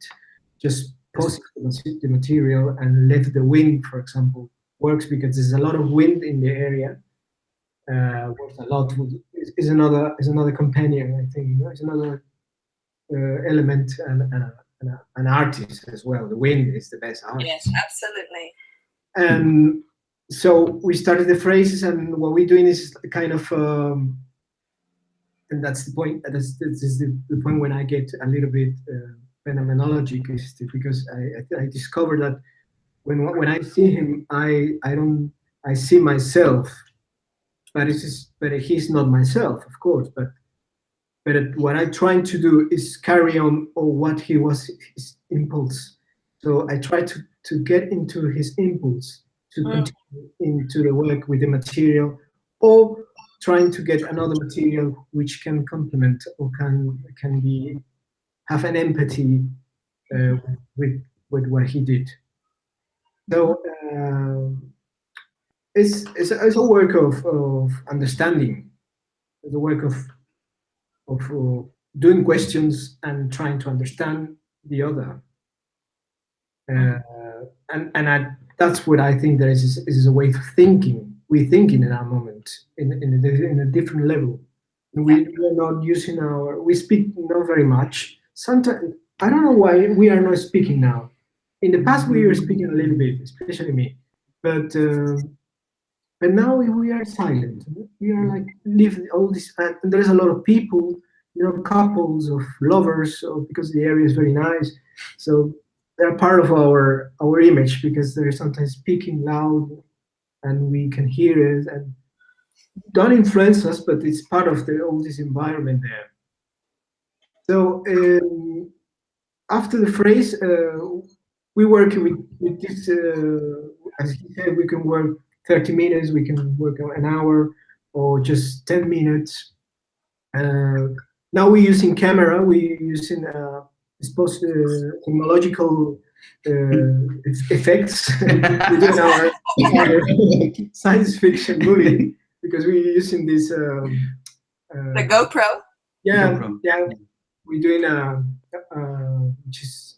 Just pause the material and let the wind, for example, works because there's a lot of wind in the area. Works a lot. Is another companion, I think. It's another element and an artist as well. The wind is the best artist. Yes, absolutely. And so we started the phrases, and what we're doing is kind of, and that's the point. This is the point when I get a little bit phenomenologic, because I discovered that when I see him, I see myself, but he's not myself, of course. But what I'm trying to do is carry on what he was, his impulse. So I try to get into his impulse, to continue into the work with the material, or trying to get another material which can complement or can have an empathy with what he did. So it's a work of understanding, it's a work of doing questions and trying to understand the other. That's what I think there is a way of thinking. We're thinking in our moment in a different level. We're not using we speak not very much. Sometimes, I don't know why we are not speaking now. In the past, we were speaking a little bit, especially me. But now we are silent. We are like live all this, and there's a lot of people, couples of lovers, because the area is very nice. So they're part of our image because they're sometimes speaking loud, and we can hear it, and don't influence us, but it's part of all this environment there. So after the phrase, we work with this. As he said, we can work 30 minutes, we can work an hour, or just 10 minutes. Now we're using camera, we're using technological effects. We're doing our science fiction movie because we're using this. The GoPro? Yeah, yeah. We're doing which is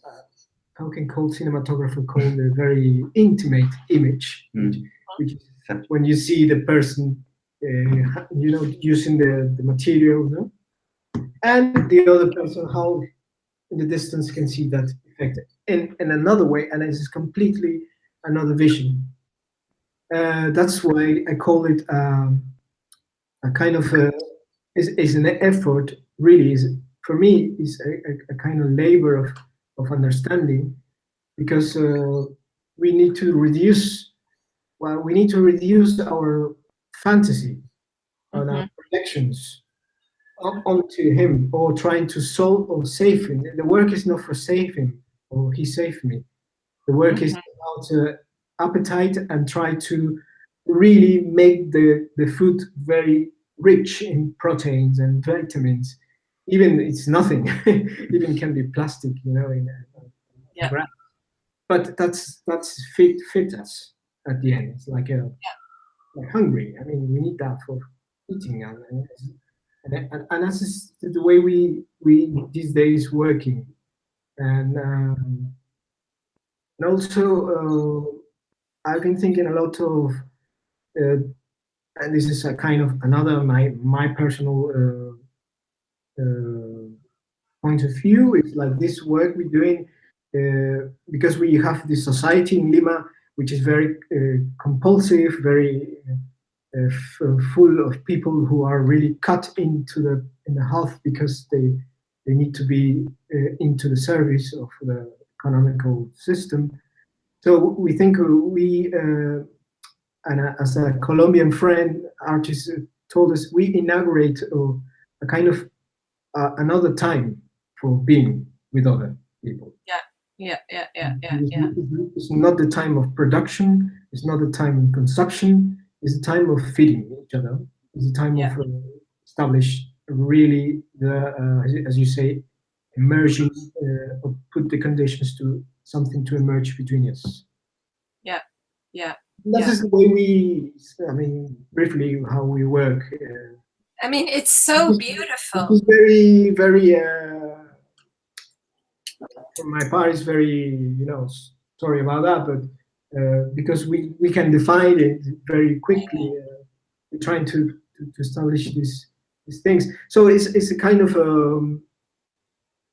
how can cinematographer call a very intimate image, which is when you see the person, using the material, and the other person how in the distance can see that effect. in another way, and it's completely another vision. That's why I call it a kind of is an effort. Really, is for me is a kind of labor of understanding, because we need to reduce. Well, we need to reduce our fantasy on our projections onto him, or trying to solve or save him. The work is not for save him or he saved me. The work is about appetite, and try to really make the food very rich in proteins and vitamins. Even it's nothing, even can be plastic, you know, in a graph. But that's fit us at the end. It's like like hungry. I mean, we need that for eating, and that's just the way we these days working, and also I've been thinking a lot of, and this is a kind of another my personal point of view. It's like this work we're doing because we have this society in Lima which is very compulsive, very full of people who are really cut into the half because they need to be into the service of the economical system. So we think and as a Colombian friend, artist told us, we inaugurate a kind of another time for being with other people. It's not the time of production. It's not the time of consumption. It's the time of feeding each other. It's the time of establish really the, as you say, emerging, or put the conditions to something to emerge between us. That is the way we, I mean, briefly how we work. I mean, it's so beautiful. It's very, very, from my part, it's very, you know, sorry about that, but because we can define it very quickly, we're trying to establish these things. So it's a kind of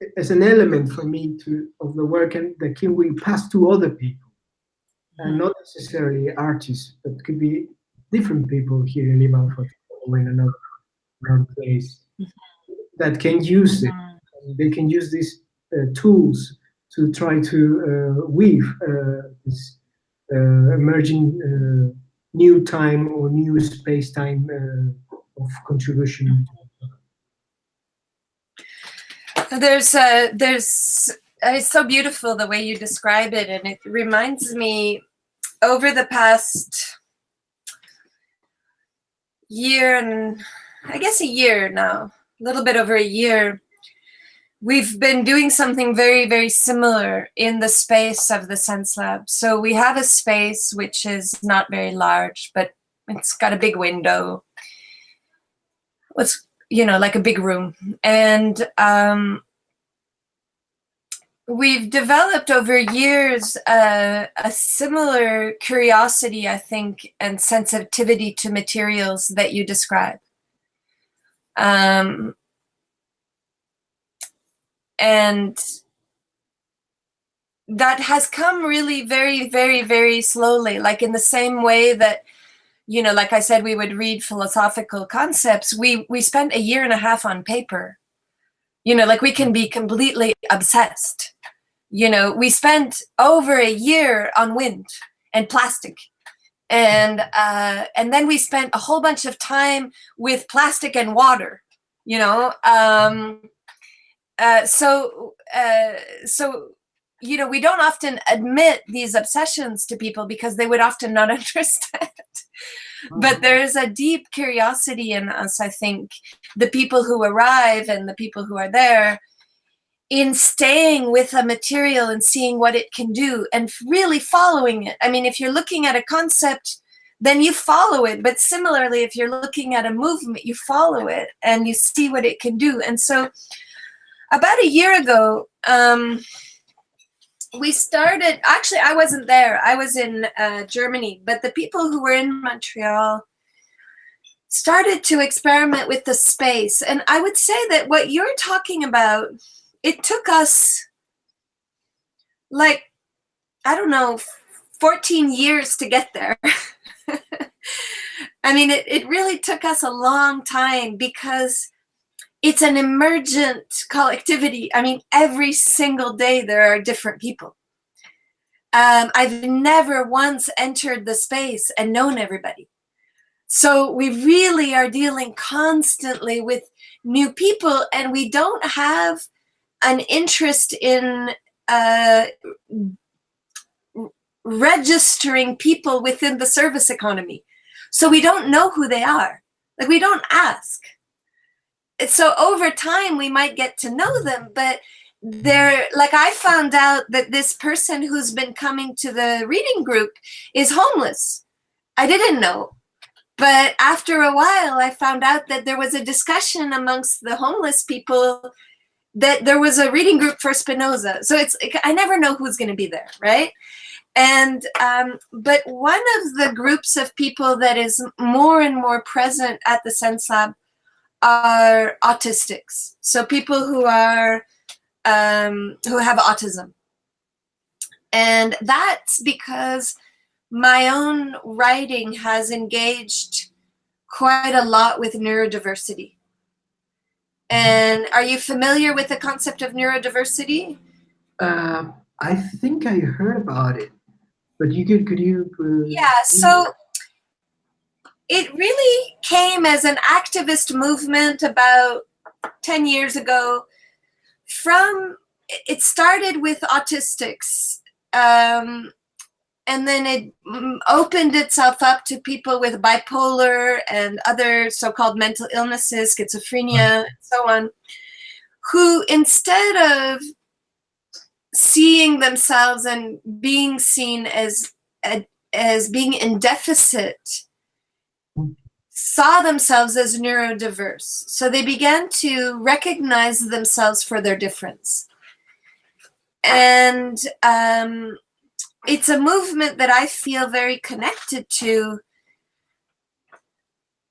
it's an element for me of the work, and that can we pass to other people. And not necessarily artists, but could be different people here in Lima, for example, or in another place that can use it. They can use these tools to try to weave this emerging new time or new space-time of contribution. There's it's so beautiful the way you describe it, and it reminds me, over the past year, and I guess a year now, a little bit over a year, we've been doing something very, very similar in the space of the Sense Lab. So we have a space which is not very large, but it's got a big window. It's, you know, like a big room. And we've developed over years a similar curiosity, I think, and sensitivity to materials that you describe. And that has come really very, very, very slowly, like in the same way that, you know, like I said, we would read philosophical concepts. We spent a year and a half on paper. You know, like we can be completely obsessed. You know, we spent over a year on wind and plastic. And then we spent a whole bunch of time with plastic and water, you know. So, you know, we don't often admit these obsessions to people because they would often not understand. But there is a deep curiosity in us, I think, the people who arrive and the people who are there, in staying with a material and seeing what it can do and really following it. I mean, if you're looking at a concept, then you follow it. But similarly, if you're looking at a movement, you follow it and you see what it can do. And so about a year ago, we started, actually, I wasn't there. I was in Germany, but the people who were in Montreal started to experiment with the space. And I would say that what you're talking about, it took us like, I don't know, 14 years to get there. I mean, it really took us a long time because it's an emergent collectivity. I mean, every single day there are different people. I've never once entered the space and known everybody. So we really are dealing constantly with new people, and we don't have an interest in registering people within the service economy. So we don't know who they are. Like, we don't ask. So over time we might get to know them, but they're like, I found out that this person who's been coming to the reading group is homeless. I didn't know. But after a while, I found out that there was a discussion amongst the homeless people that there was a reading group for Spinoza. So it's, I never know who's going to be there, right? And but one of the groups of people that is more and more present at the Sense Lab are autistics. So people who are who have autism, and that's because my own writing has engaged quite a lot with neurodiversity. And are you familiar with the concept of neurodiversity? I think I heard about it, but could you? Yeah, so it really came as an activist movement about 10 years ago. It started with autistics, and then it opened itself up to people with bipolar and other so-called mental illnesses, schizophrenia, and so on, who instead of seeing themselves and being seen as being in deficit, saw themselves as neurodiverse. So they began to recognize themselves for their difference. And it's a movement that I feel very connected to,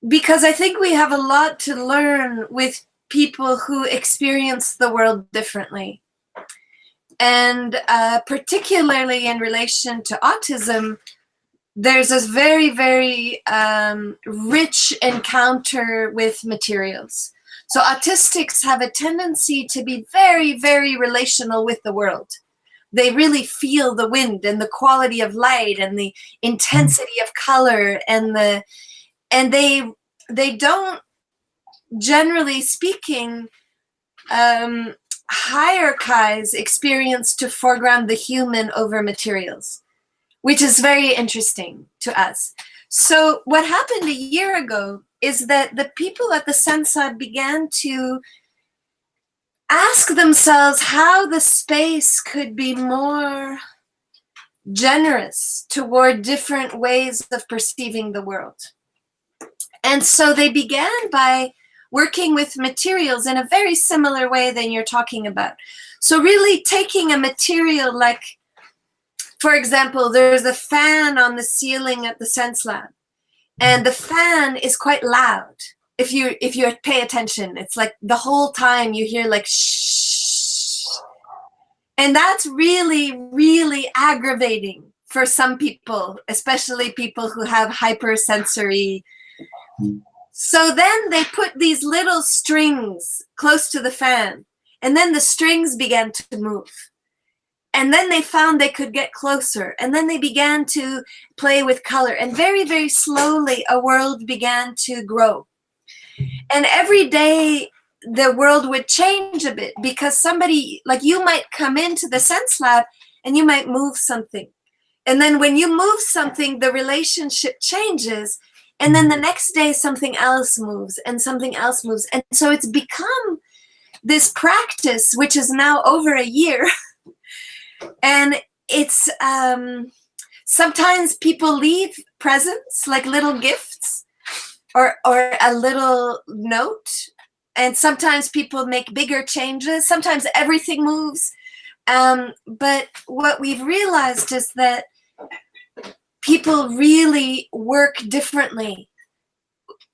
because I think we have a lot to learn with people who experience the world differently. And particularly in relation to autism, there's this very, very rich encounter with materials. So autistics have a tendency to be very, very relational with the world. They really feel the wind and the quality of light and the intensity of color, and they don't, generally speaking, hierarchize experience to foreground the human over materials, which is very interesting to us. So what happened a year ago is that the people at the Sense Lab began to ask themselves how the space could be more generous toward different ways of perceiving the world. And so they began by working with materials in a very similar way than you're talking about. So really taking a material like, for example, there's a fan on the ceiling at the Sense Lab, and the fan is quite loud. If you pay attention, it's like the whole time you hear like shh. And that's really, really aggravating for some people, especially people who have hypersensory. So then they put these little strings close to the fan, and then the strings began to move. And then they found they could get closer, and then they began to play with color, and very, very slowly a world began to grow. And every day the world would change a bit, because somebody, like you might come into the Sense Lab and you might move something. And then when you move something, the relationship changes. And then the next day something else moves and something else moves. And so it's become this practice, which is now over a year. And it's sometimes people leave presents, like little gifts or a little note. And sometimes people make bigger changes. Sometimes everything moves. But what we've realized is that people really work differently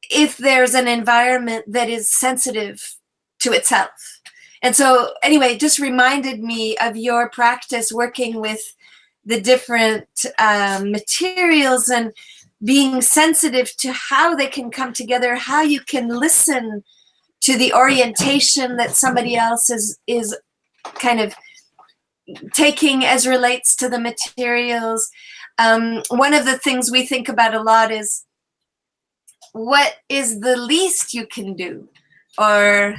if there's an environment that is sensitive to itself. And so anyway, it just reminded me of your practice working with the different materials and being sensitive to how they can come together, how you can listen to the orientation that somebody else is kind of taking as relates to the materials. One of the things we think about a lot is, what is the least you can do? Or,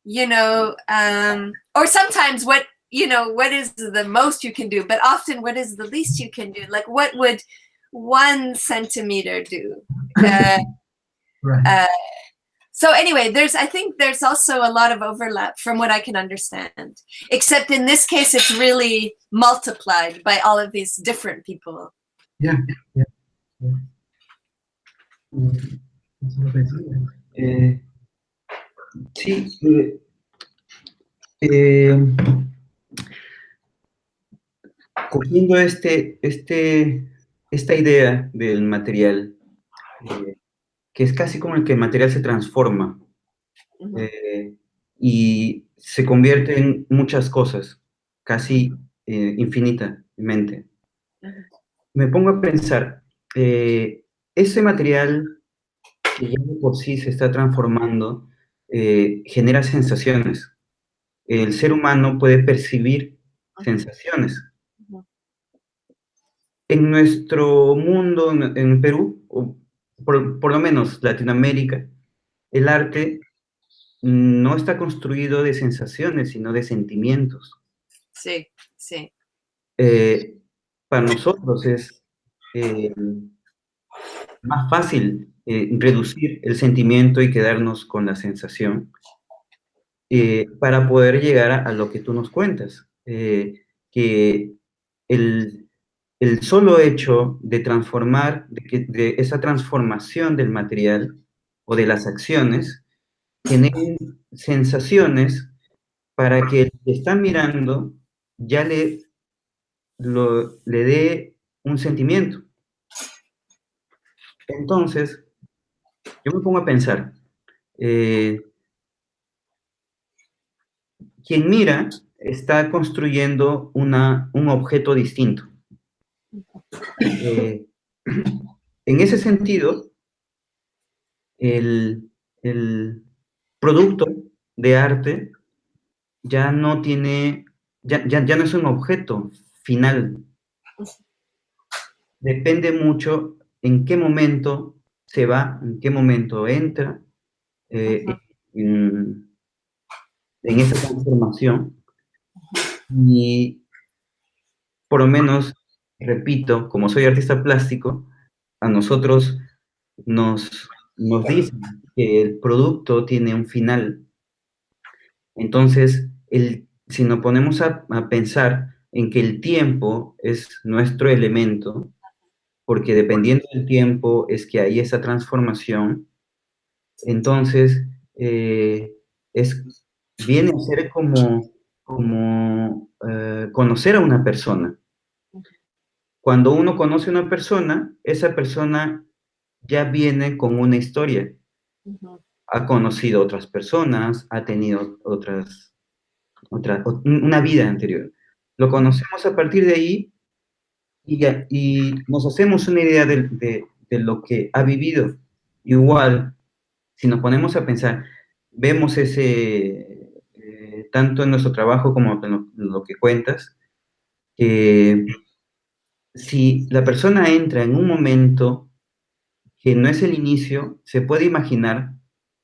you know, or sometimes what, you know, what is the most you can do? But often, what is the least you can do? Like, what would 1 centimeter do? Right. So anyway, I think there's also a lot of overlap from what I can understand, except in this case, it's really multiplied by all of these different people. Yeah. Yeah. Yeah. That's what I see. Sí, eh, cogiendo esta idea del material, que es casi como el que el material se transforma y se convierte en muchas cosas, casi infinitamente. Me pongo a pensar, ese material que ya de por sí se está transformando genera sensaciones. El ser humano puede percibir sensaciones. En nuestro mundo, en Perú, o por lo menos Latinoamérica, el arte no está construido de sensaciones, sino de sentimientos. Sí, sí. Para nosotros es más fácil reducir el sentimiento y quedarnos con la sensación para poder llegar a lo que tú nos cuentas, que el, el solo hecho de transformar, de esa transformación del material o de las acciones, generen sensaciones para que el que está mirando ya le dé un sentimiento. Entonces, yo me pongo a pensar, quien mira está construyendo un objeto distinto. En ese sentido, el producto de arte ya no tiene, ya no es un objeto final. Depende mucho en qué momento se va, en qué momento entra en, en esa transformación. Y por lo menos, repito, como soy artista plástico, a nosotros nos dicen que el producto tiene un final. Entonces, si nos ponemos a pensar en que el tiempo es nuestro elemento, porque dependiendo del tiempo es que hay esa transformación, entonces viene a ser como conocer a una persona. Cuando uno conoce a una persona, esa persona ya viene con una historia. Ha conocido otras personas, ha tenido una vida anterior. Lo conocemos a partir de ahí y nos hacemos una idea de lo que ha vivido. Igual, si nos ponemos a pensar, vemos tanto en nuestro trabajo como en lo que cuentas, que si la persona entra en un momento que no es el inicio, se puede imaginar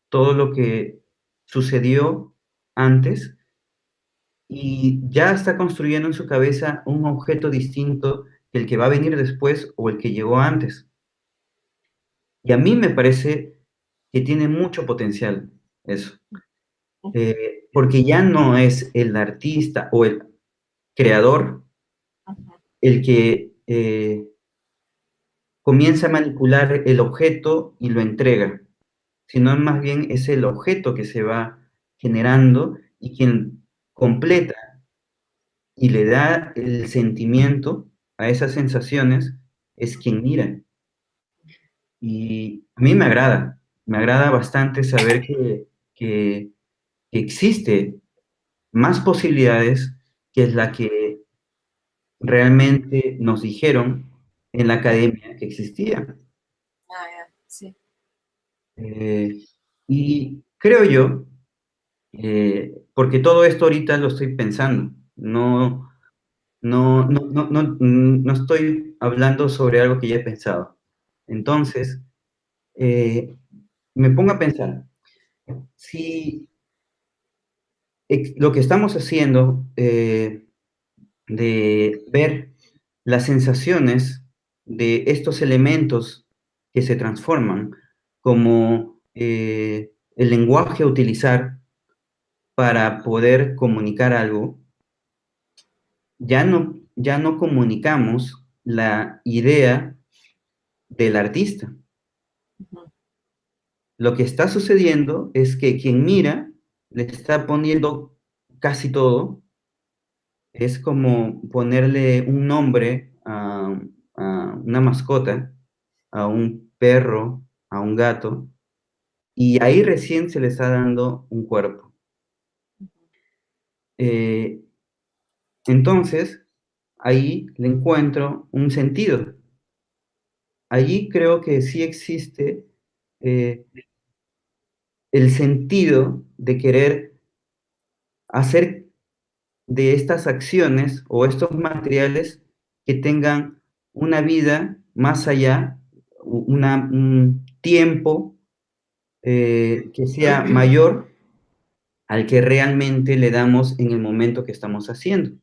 todo lo que sucedió antes y ya está construyendo en su cabeza un objeto distinto que el que va a venir después o el que llegó antes. Y a mí me parece que tiene mucho potencial eso, porque ya no es el artista o el creador el que comienza a manipular el objeto y lo entrega, sino más bien es el objeto que se va generando y quien completa y le da el sentimiento a esas sensaciones es quien mira. Y a mí me agrada bastante saber que existe más posibilidades que es la que realmente nos dijeron en la academia que existía. Ah, yeah, sí. Y creo yo, porque todo esto ahorita lo estoy pensando, no estoy hablando sobre algo que ya he pensado. Entonces, me pongo a pensar, si lo que estamos haciendo de ver las sensaciones de estos elementos que se transforman como el lenguaje a utilizar para poder comunicar algo, ya no comunicamos la idea del artista. Ujú. Lo que está sucediendo es que quien mira le está poniendo casi todo. Es como ponerle un nombre a una mascota, a un perro, a un gato, y ahí recién se le está dando un cuerpo. Eh, entonces, ahí le encuentro un sentido. Allí creo que sí existe eh, el sentido de querer hacer de estas acciones o estos materiales que tengan una vida más allá, un tiempo que sea mayor al que realmente le damos en el momento que estamos haciendo.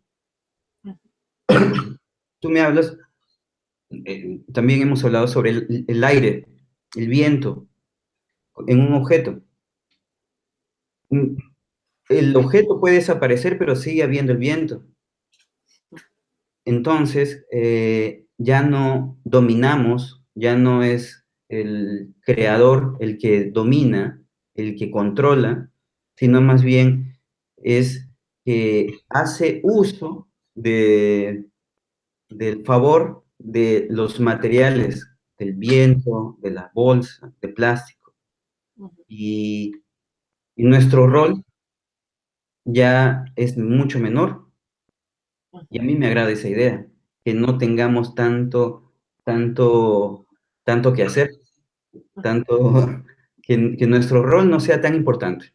Tú me hablas, también hemos hablado sobre el aire, el viento en un objeto. Mm, El objeto puede desaparecer, pero sigue habiendo el viento. Entonces, ya no dominamos, ya no es el creador el que domina, el que controla, sino más bien es que hace uso del favor de los materiales, del viento, de la bolsa, de plástico. Y, y nuestro rol ya es mucho menor. Y a mí me agrada esa idea, que no tengamos tanto, tanto que hacer, tanto, que nuestro rol no sea tan importante.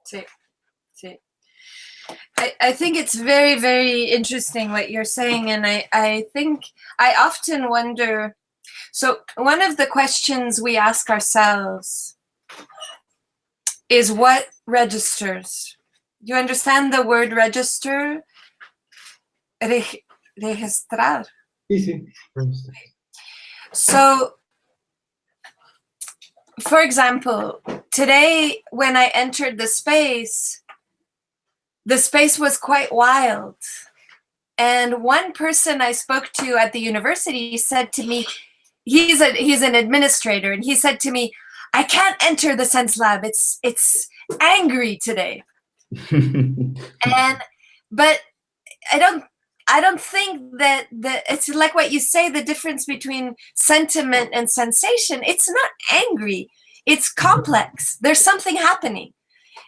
Sí, sí. I think it's very, very interesting what you're saying. And I think I often wonder, so one of the questions we ask ourselves is what registers? You understand the word register? Registrar. Easy. So, for example, today when I entered the space was quite wild. And one person I spoke to at the university said to me, he's an administrator, and he said to me, I can't enter the Sense Lab. It's angry today. But I don't think that it's like what you say, the difference between sentiment and sensation. It's not angry. It's complex. There's something happening.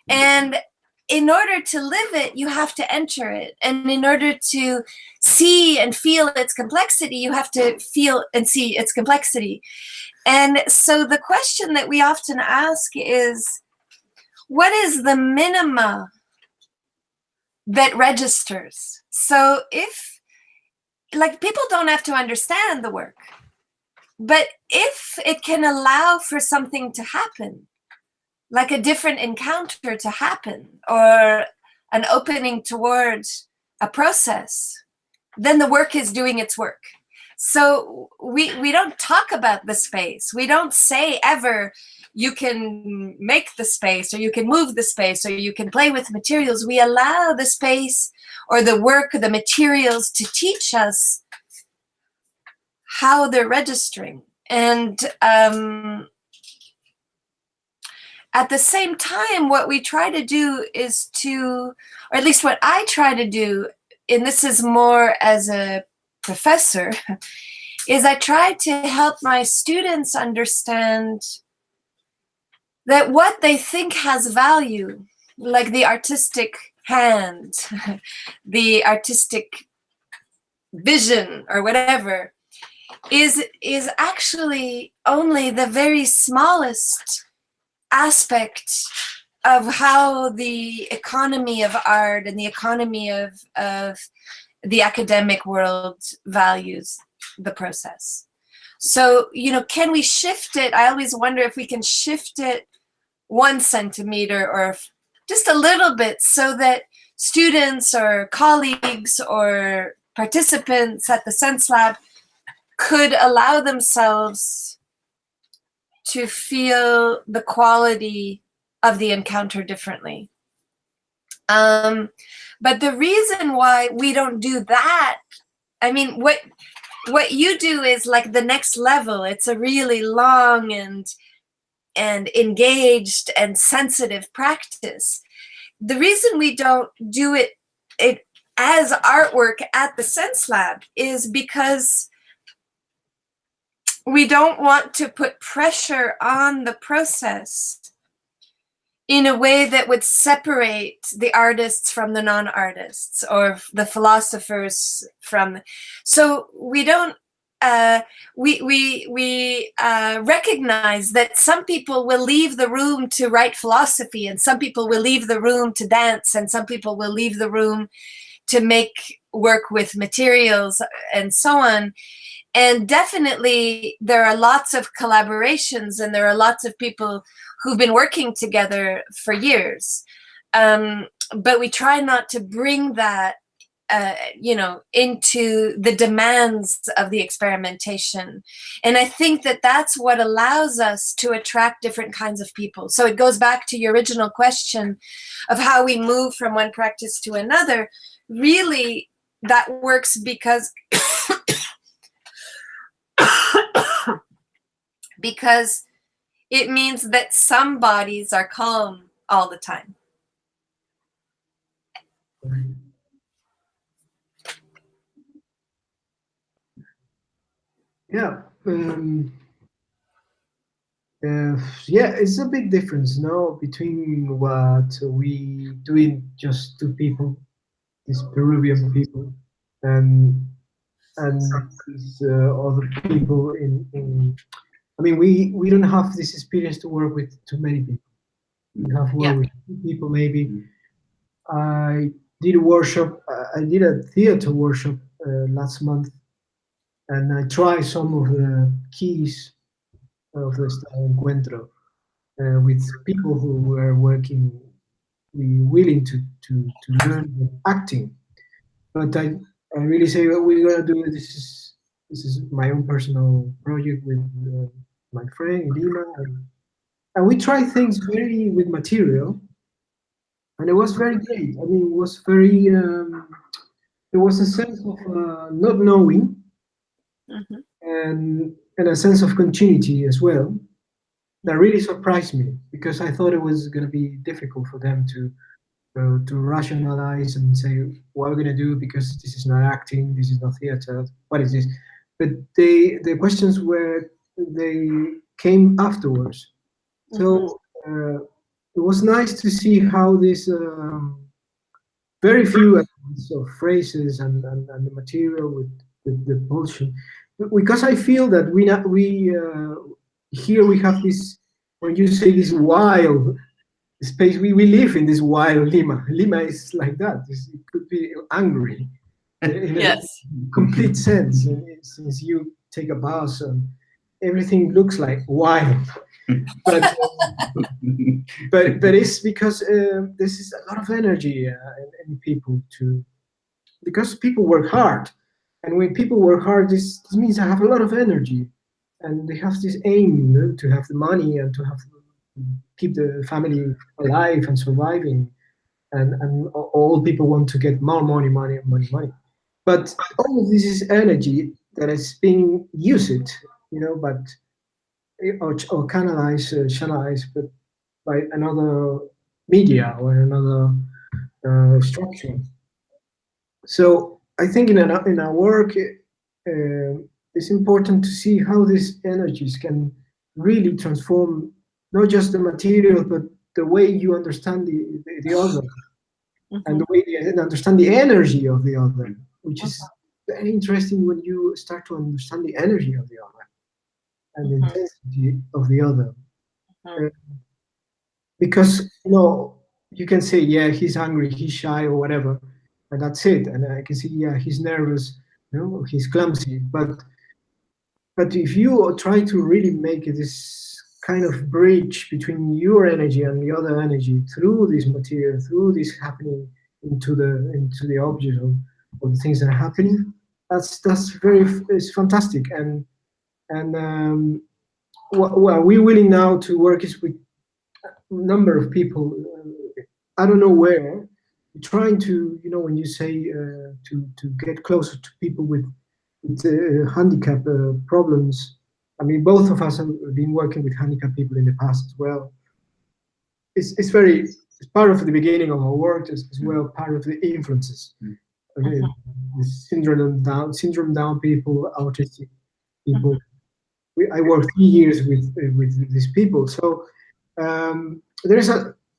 And in order to live it, you have to enter it. And in order to see and feel its complexity, you have to feel and see its complexity. And so the question that we often ask is, what is the minima that registers? So if, like, people don't have to understand the work, but if it can allow for something to happen, like a different encounter to happen or an opening towards a process, then the work is doing its work. So we don't talk about the space. We don't say ever, you can make the space or you can move the space or you can play with materials. We allow the space or the work or the materials to teach us how they're registering. And at the same time, what we try to do is to, or at least what I try to do, and this is more as a professor, is I try to help my students understand that what they think has value, like the artistic hand, the artistic vision or whatever, is actually only the very smallest aspect of how the economy of art and the economy of the academic world values the process. So, can we shift it? I always wonder if we can shift it 1 centimeter or just a little bit, so that students or colleagues or participants at the Sense Lab could allow themselves to feel the quality of the encounter differently. But the reason why we don't do that, I mean, what you do is like the next level. It's a really long and engaged and sensitive practice. The reason we don't do it as artwork at the Sense Lab is because we don't want to put pressure on the process in a way that would separate the artists from the non-artists, or the philosophers from. So we don't. We recognize that some people will leave the room to write philosophy, and some people will leave the room to dance, and some people will leave the room to make work with materials, and so on. And definitely there are lots of collaborations, and there are lots of people who've been working together for years. But we try not to bring that, into the demands of the experimentation. And I think that that's what allows us to attract different kinds of people. So it goes back to your original question of how we move from one practice to another. Really, that works because because it means that some bodies are calm all the time. Yeah. It's a big difference now between what we doing just two people, these Peruvian people, and these other people in. I mean, we don't have this experience to work with too many people. We have worked with two people maybe. I did a workshop. I did a theater workshop last month, and I tried some of the keys of the Estado Encuentro with people who were working, willing to learn acting. But I really say what we're gonna do. This is my own personal project with my friend Lima, and we try things very with material, and it was very great. I mean, it was very. There was a sense of not knowing, and a sense of continuity as well. That really surprised me, because I thought it was going to be difficult for them to rationalize and say what we're going to do, because this is not acting, this is not theater, what is this? But the questions they came afterwards. So it was nice to see how this very few of phrases and the material with the bullshit, because I feel that we here we have this, when you say this wild space, we live in this wild Lima. Lima is like that. It could be angry in a complete sense. Since you take a bus and everything looks like wild, but it's because this is a lot of energy in people because people work hard, and when people work hard, this means I have a lot of energy, and they have this aim to have the money and to keep the family alive and surviving, and all people want to get more money. But all of this is energy that is being used, but or channelized, but by another media or another structure. So I think in our work, it's important to see how these energies can really transform not just the material, but the way you understand the other. and the way they understand the energy of the other, which is very interesting when you start to understand the energy of the other and the intensity of the other. Because, you can say, yeah, he's angry, he's shy, or whatever, and that's it. And I can see, yeah, he's nervous, he's clumsy. But if you try to really make this kind of bridge between your energy and the other energy through this material, through this happening into the object of the things that are happening, it's fantastic. And what we're willing now to work is with a number of people. I don't know where. Trying to, when you say to get closer to people with handicap problems. I mean, both of us have been working with handicapped people in the past as well. It's part of the beginning of our work as well, part of the influences. Again, the syndrome down people, autistic people. I worked 3 years with these people. So there's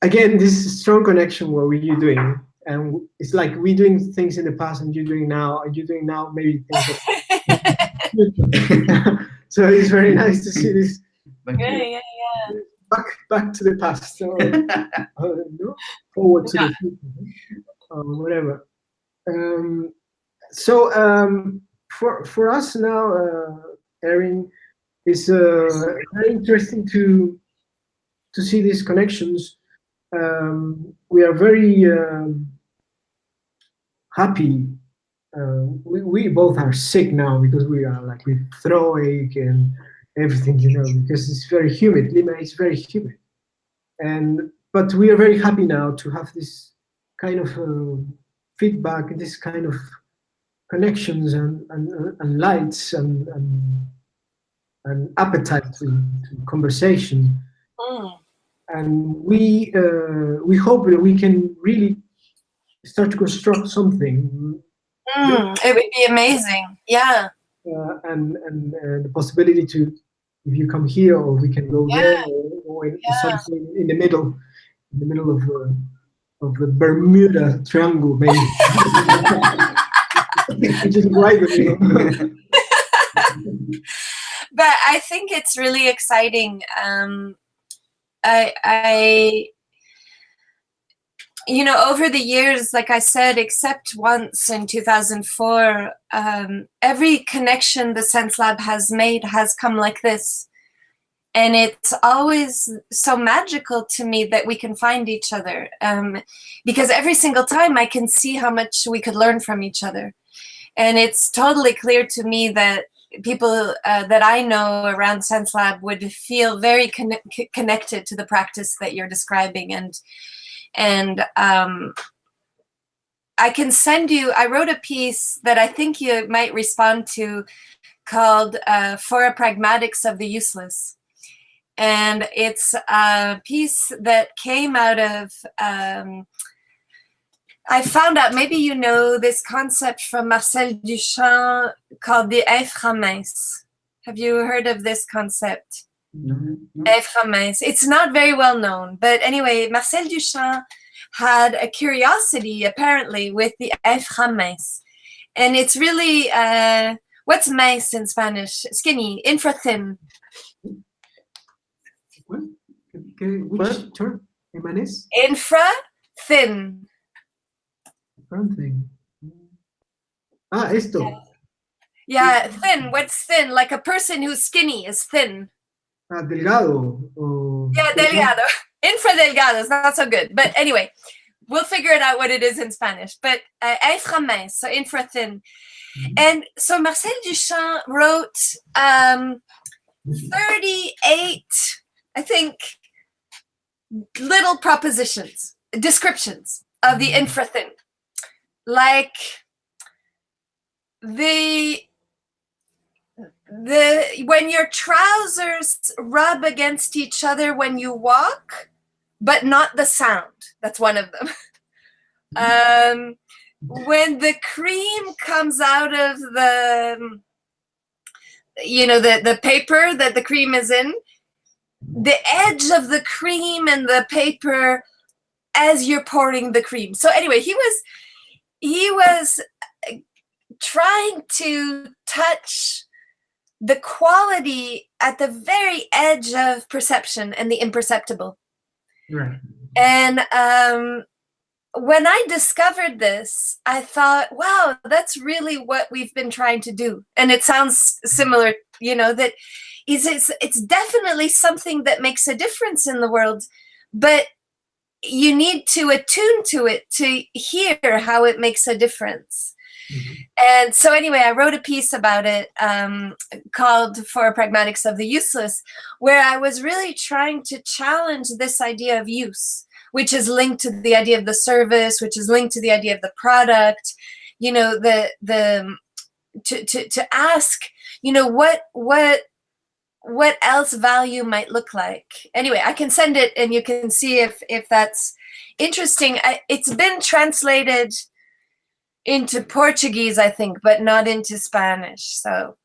again this strong connection. What were you doing? And it's like we're doing things in the past and you're doing now, and you're doing now maybe things so it's very nice to see this. Yeah. Back to the past, or forward to the future, whatever. So for us now, Erin, it's very interesting to see these connections. We are very happy. We both are sick now because we are like with throat ache and everything, because it's very humid. Lima is very humid, but we are very happy now to have this kind of feedback, this kind of connections and lights and appetite to conversation. And we hope that we can really start to construct something. It would be amazing. Yeah. And the possibility to, if you come here, or we can go there, or something in the middle of the Bermuda Triangle, maybe. Just right in the middle. But I think it's really exciting. Over the years, like I said, except once in 2004, every connection the Sense Lab has made has come like this. And it's always so magical to me that we can find each other, because every single time I can see how much we could learn from each other. And it's totally clear to me that people that I know around Sense Lab would feel very connected to the practice that you're describing. And I can send you, I wrote a piece that I think you might respond to called For a Pragmatics of the Useless. And it's a piece that came out of, I found out, maybe you know this concept from Marcel Duchamp called the être mince. Have you heard of this concept? No. Être mince. It's not very well known, but anyway, Marcel Duchamp had a curiosity apparently with the être mince. And it's really, what's mince in Spanish? Skinny, infra-thin. What? Which term? Emanes? Infra-thin. Something. Esto. Yeah, thin. What's thin? Like a person who's skinny is thin. Delgado. Yeah, delgado. Infra-delgado is not so good. But anyway, we'll figure it out what it is in Spanish. But être mince, so infra-thin. And so Marcel Duchamp wrote 38, I think, little propositions, descriptions of the infra-thin. Like when your trousers rub against each other when you walk, but not the sound. That's one of them. When the cream comes out of the paper that the cream is in, the edge of the cream and the paper as you're pouring the cream. So anyway, he was trying to touch the quality at the very edge of perception and the imperceptible. Right. And when I discovered this, I thought, wow, that's really what we've been trying to do. And it sounds similar, that it's definitely something that makes a difference in the world, but you need to attune to it to hear how it makes a difference. Mm-hmm. And so anyway, I wrote a piece about it called For Pragmatics of the Useless, where I was really trying to challenge this idea of use, which is linked to the idea of the service, which is linked to the idea of the product, to ask, what else value might look like. Anyway, I can send it and you can see if that's interesting. It's been translated into Portuguese, I think, but not into Spanish. So.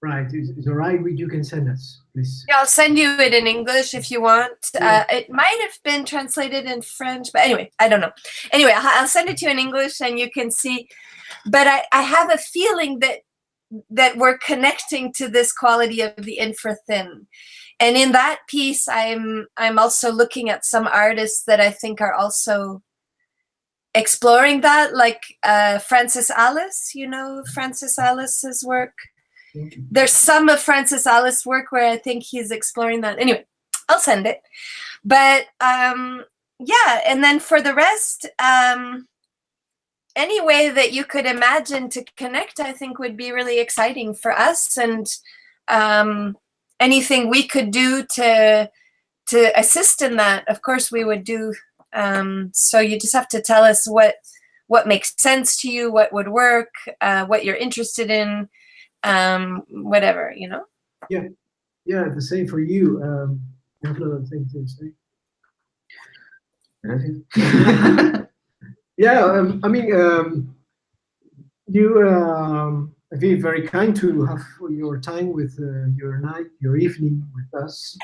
Right. It's all right. You can send us, please. Yeah, I'll send you it in English if you want. Yeah. It might have been translated in French, but anyway, I don't know. Anyway, I'll send it to you in English and you can see. But I have a feeling that we're connecting to this quality of the infra-thin. And in that piece, I'm also looking at some artists that I think are also exploring that, like Francis Alice, Francis Alice's work. There's some of Francis Alice's work where I think he's exploring that. Anyway, I'll send it. But yeah, and then for the rest, any way that you could imagine to connect, I think would be really exciting for us. And anything we could do to assist in that, of course we would do. So you just have to tell us what makes sense to you, what would work, what you're interested in. Whatever, Yeah, the same for you. You have a lot of things to say. Yeah, I mean, you have been very kind to have your time with your evening with us,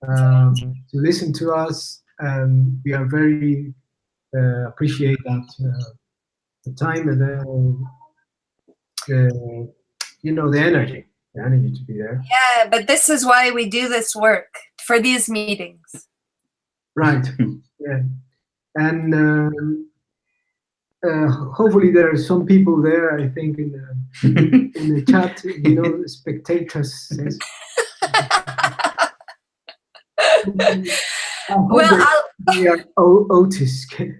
to listen to us, and we are very appreciate that the time and the energy to be there. Yeah, but this is why we do this work, for these meetings. Right. Yeah, and hopefully there are some people there. I think in the chat, spectators. Well, we are autistic.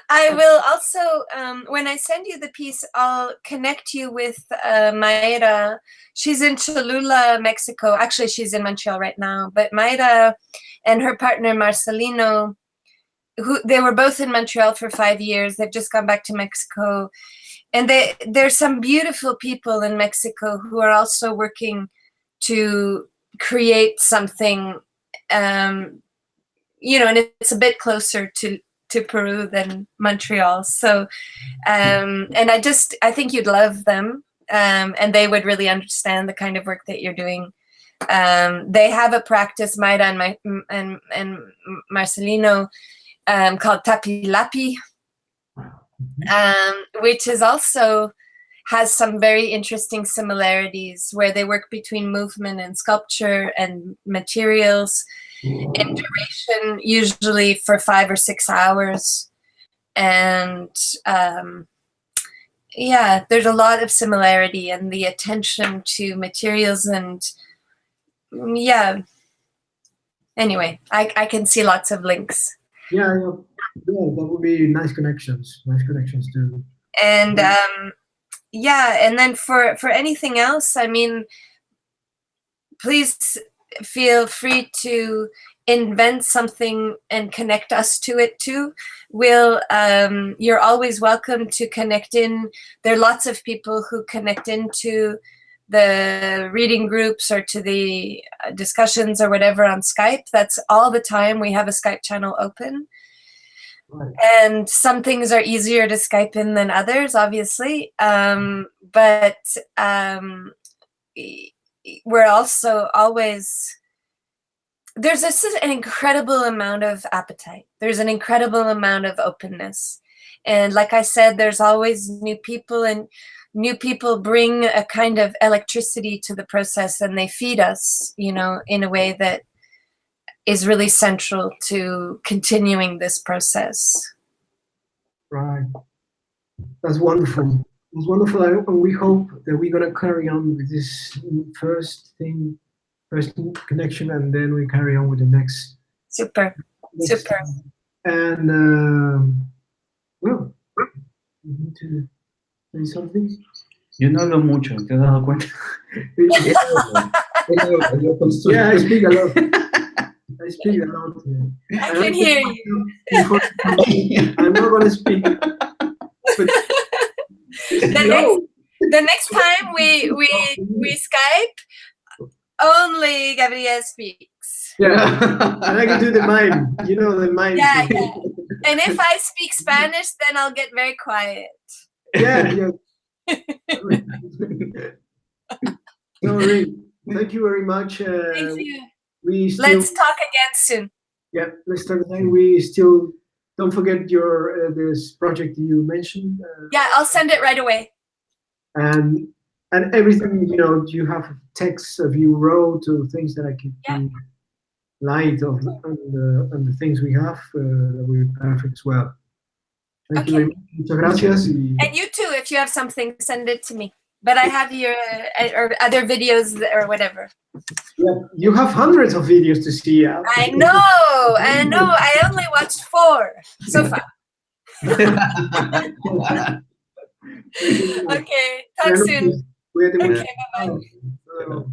I will also, when I send you the piece, I'll connect you with Mayra. She's in Cholula, Mexico. Actually, she's in Montreal right now. But Mayra and her partner, Marcelino, they were both in Montreal for 5 years. They've just gone back to Mexico. And there's some beautiful people in Mexico who are also working to create something, and it's a bit closer to Peru than Montreal. So, and I think you'd love them, and they would really understand the kind of work that you're doing. They have a practice, Mayra and Marcelino, called Tapi Lapi, which is also has some very interesting similarities, where they work between movement and sculpture and materials in duration, usually for 5 or 6 hours. And yeah, there's a lot of similarity and the attention to materials, and yeah. Anyway, I can see lots of links. Yeah, that would be nice connections too. And yeah, and then for anything else, I mean, please feel free to invent something and connect us to it too. You're always welcome to connect in. There are lots of people who connect into the reading groups or to the discussions or whatever on Skype. That's all the time. We have a Skype channel open. Right. And some things are easier to Skype in than others, obviously. But we're also always there's an incredible amount of appetite. There's an incredible amount of openness. And like I said, there's always new people, and new people bring a kind of electricity to the process, and they feed us, you know, in a way that is really central to continuing this process. Right. That's wonderful. It's wonderful, and we hope that we're gonna carry on with this first connection, and then we carry on with the next. Super. And well, we need to say something. Yo no hablo mucho, ¿te has dado cuenta? Yeah, I speak a lot. I speak a lot. I can hear you. I'm not gonna speak. But the next time we Skype, only Gabriel speaks. Yeah, and I can do the mime. You know the mime. Yeah. And if I speak Spanish, then I'll get very quiet. Yeah. No, really, thank you very much. Thank you. Let's talk again soon. Yeah, let's talk again. We still don't forget your this project you mentioned. Yeah, I'll send it right away. And everything, you know, you have texts of you wrote or things that I can light on the things we have. That we're perfect as well. Thank you very much. Muchas gracias. And you too, if you have something, send it to me. But I have your or other videos or whatever. Yeah, you have hundreds of videos to see. I know. I only watched 4 so far. Okay, talk soon. Okay, bye-bye.